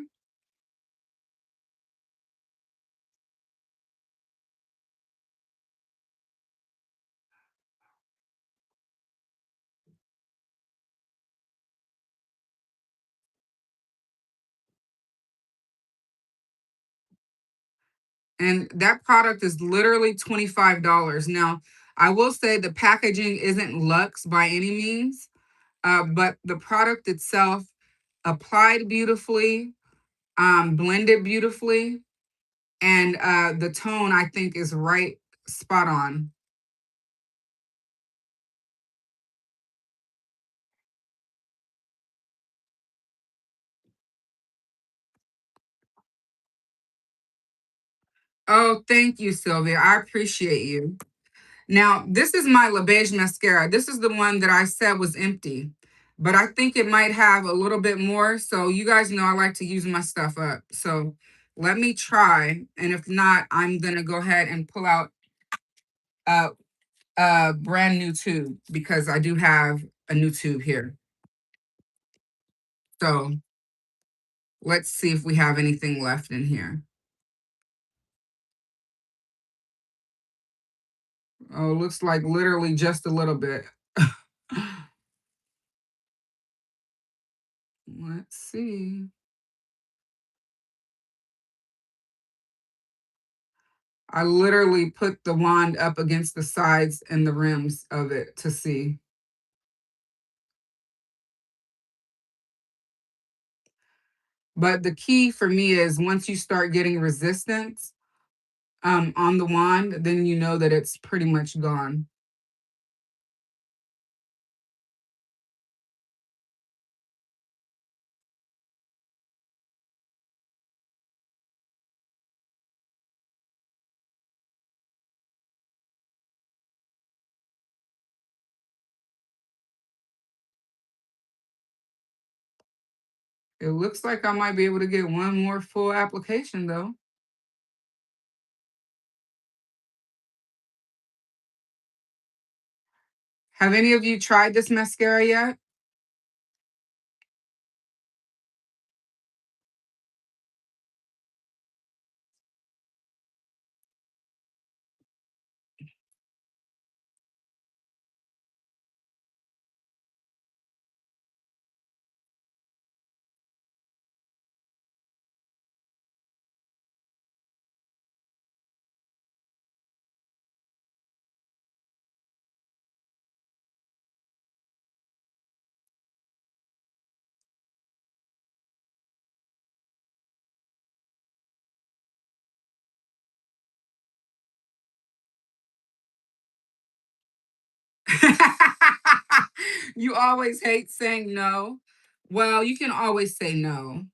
And that product is literally $25. Now, I will say the packaging isn't luxe by any means, but the product itself applied beautifully, blended beautifully, and the tone I think is right spot on. Oh, thank you, Sylvia. I appreciate you. Now, this is my La Beige mascara. This is the one that I said was empty, but I think it might have a little bit more. So you guys know I like to use my stuff up. So let me try. And if not, I'm going to go ahead and pull out a, a brand new tube because I do have a new tube here. So let's see if we have anything left in here. Oh, looks like literally just a little bit. Let's see. I literally put the wand up against the sides and the rims of it to see. But the key for me is once you start getting resistance on the wand, then you know that it's pretty much gone. It looks like I might be able to get one more full application though. Have any of you tried this mascara yet? You always hate saying no. Well, you can always say no.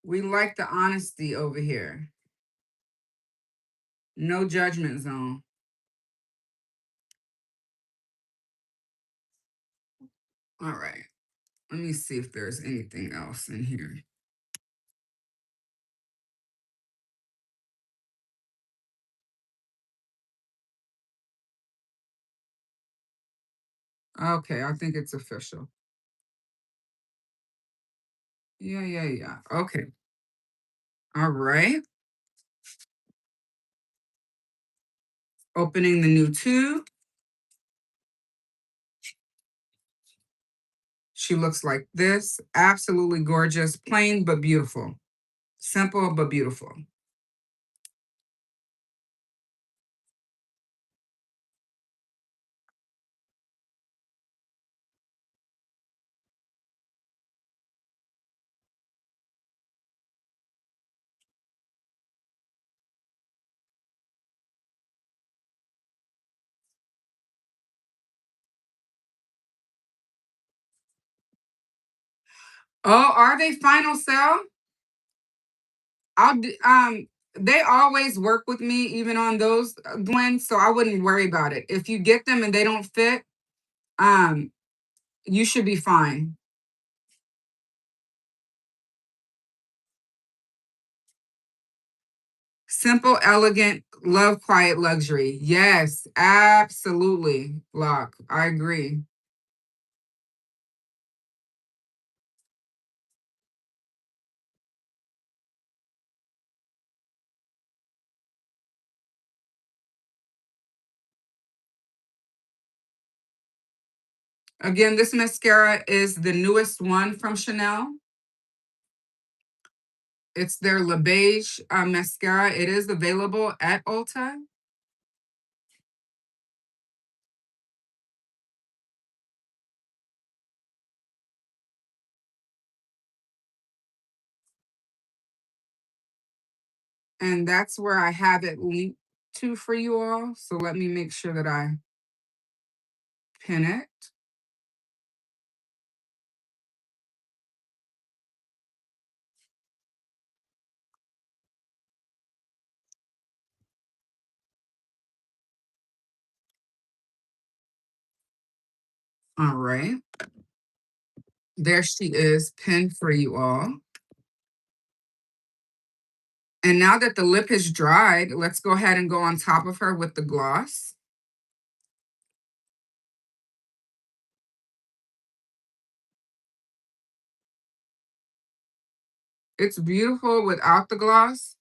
We like the honesty over here. No judgment zone. All right. Let me see if there's anything else in here. Okay, I think it's official. Yeah, yeah, yeah. Okay. All right. Opening the new tube. She looks like this. Absolutely gorgeous. Plain but beautiful. Simple but beautiful. Oh, are they final sale? They always work with me, even on those, Gwen. So I wouldn't worry about it. If you get them and they don't fit, um, you should be fine. Simple, elegant, love, quiet, luxury. Yes, absolutely, Lock. I agree. Again, this mascara is the newest one from Chanel. It's their Le Beige mascara. It is available at Ulta. And that's where I have it linked to for you all. So let me make sure that I pin it. All right. There she is, pinned for you all. And now that the lip is dried, let's go ahead and go on top of her with the gloss. It's beautiful without the gloss,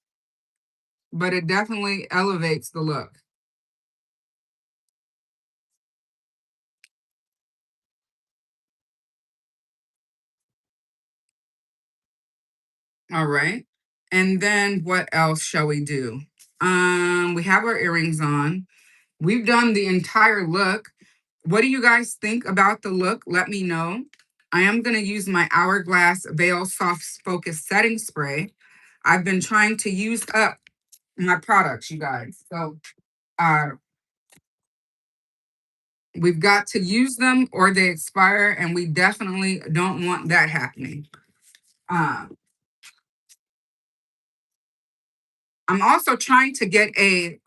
but it definitely elevates the look. All right. And then what else shall we do? We have our earrings on. We've done the entire look. What do you guys think about the look? Let me know. I am going to use my Hourglass Veil Soft Focus Setting Spray. I've been trying to use up my products, you guys. So uh, we've got to use them or they expire, and we definitely don't want that happening. Uh, I'm also trying to get a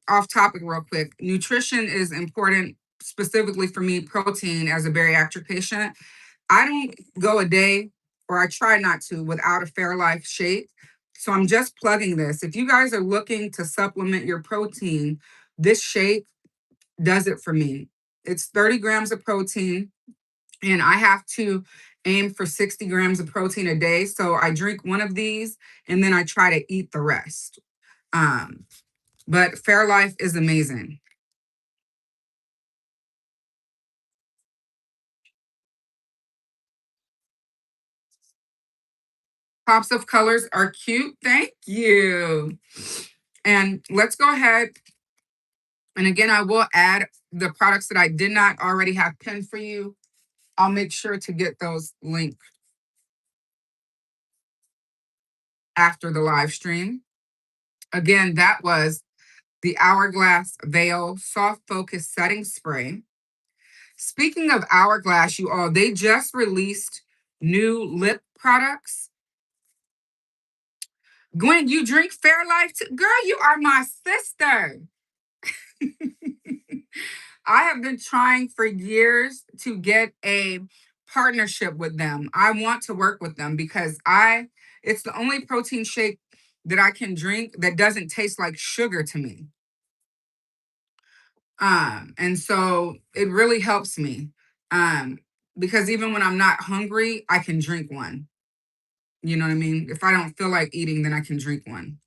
off topic real quick. Nutrition is important, specifically for me, protein as a bariatric patient. I don't go a day, or I try not to, without a Fairlife shake. So I'm just plugging this. If you guys are looking to supplement your protein, this shake does it for me. It's 30 grams of protein, and I have to aim for 60 grams of protein a day. So I drink one of these and then I try to eat the rest. Um, but Fairlife is amazing. Pops of colors are cute. Thank you. And let's go ahead. And again, I will add the products that I did not already have pinned for you. I'll make sure to get those linked after the live stream. Again, that was the Hourglass Veil Soft Focus Setting Spray. Speaking of Hourglass, you all, they just released new lip products. Gwen, you drink Fairlife too? Girl, you are my sister. I have been trying for years to get a partnership with them. I want to work with them because it's the only protein shake that I can drink that doesn't taste like sugar to me. And so it really helps me. Um, because even when I'm not hungry, I can drink one. You know what I mean? If I don't feel like eating, then I can drink one.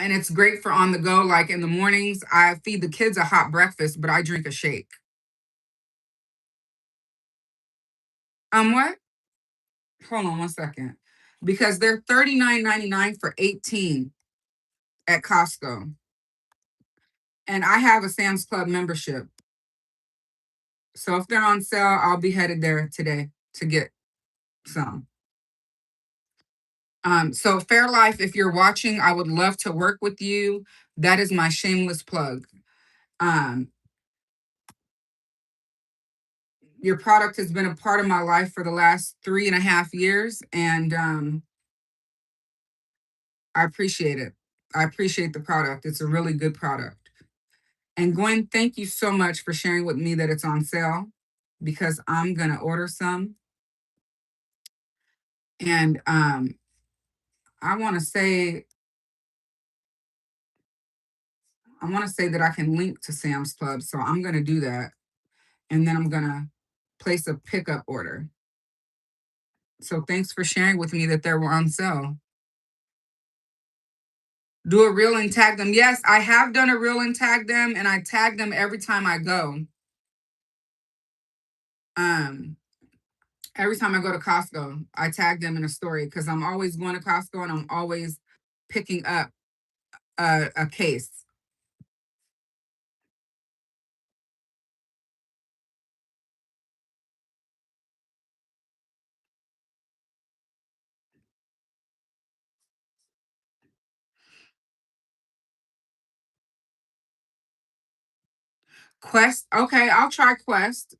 And it's great for on the go. Like in the mornings, I feed the kids a hot breakfast, but I drink a shake. What? Hold on one second. Because they're $39.99 for 18 at Costco. And I have a Sam's Club membership. So if they're on sale, I'll be headed there today to get some. So Fairlife, if you're watching, I would love to work with you. That is my shameless plug. Um, your product has been a part of my life for the last 3.5 years, and I appreciate it. I appreciate the product. It's a really good product. And Gwen, thank you so much for sharing with me that it's on sale because I'm gonna order some. And I want to say that I can link to Sam's Club, so I'm gonna do that, and then I'm gonna place a pickup order. So thanks for sharing with me that they were on sale. Do a reel and tag them. Yes, I have done a reel and tag them, and I tag them every time I go. Um, every time I go to Costco, I tag them in a story because I'm always going to Costco and I'm always picking up a case. Quest. Okay, I'll try Quest.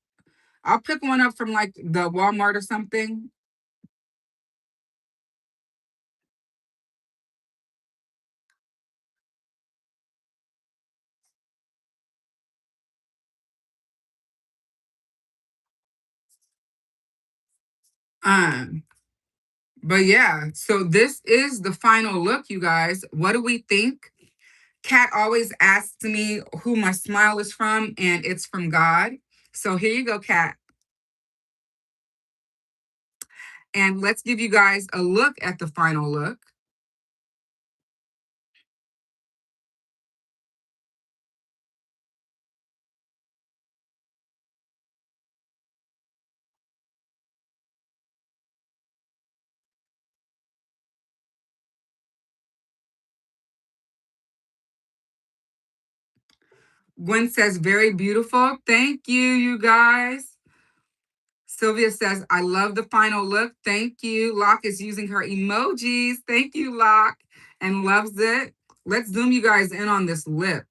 I'll pick one up from like the Walmart or something. Um, but yeah, so this is the final look, you guys. What do we think? Kat always asks me who my smile is from, and it's from God. So here you go, Kat. And let's give you guys a look at the final look. Gwen says, very beautiful. Thank you, you guys. Sylvia says, I love the final look. Thank you. Locke is using her emojis. Thank you, Locke, and loves it. Let's zoom you guys in on this lip.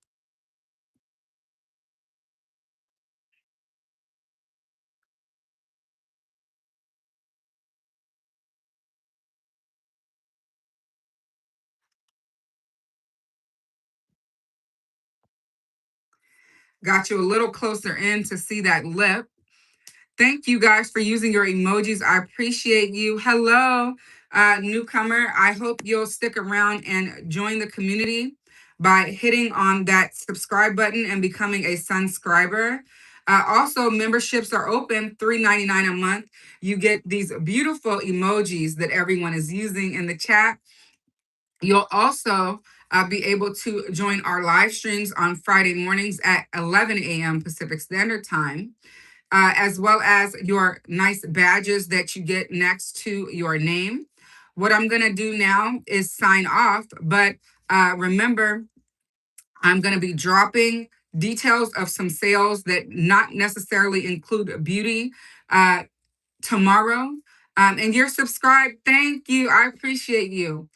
Got you a little closer in to see that lip. Thank you guys for using your emojis. I appreciate you. Hello, newcomer. I hope you'll stick around and join the community by hitting on that subscribe button and becoming a subscriber. Also, memberships are open, $3.99 a month. You get these beautiful emojis that everyone is using in the chat. You'll also be able to join our live streams on Friday mornings at 11 a.m. Pacific Standard Time, as well as your nice badges that you get next to your name. What I'm going to do now is sign off, but remember, I'm going to be dropping details of some sales that not necessarily include beauty tomorrow. And you're subscribed. Thank you. I appreciate you.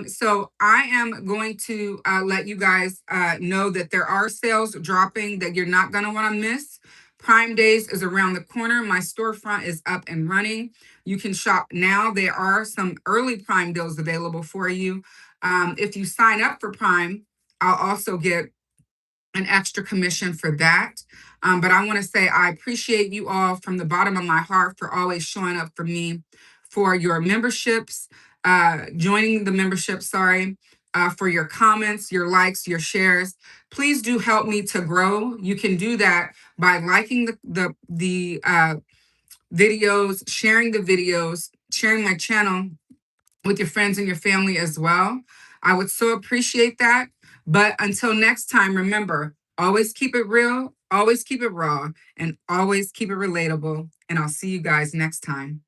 So I am going to let you guys know that there are sales dropping that you're not going to want to miss. Prime Days is around the corner. My storefront is up and running. You can shop now. There are some early Prime deals available for you. If you sign up for Prime, I'll also get an extra commission for that. But I want to say I appreciate you all from the bottom of my heart for always showing up for me, for your memberships, joining the membership, sorry, for your comments, your likes, your shares. Please do help me to grow. You can do that by liking the videos, sharing my channel with your friends and your family as well. I would so appreciate that. But until next time, remember, always keep it real, always keep it raw, and always keep it relatable. And I'll see you guys next time.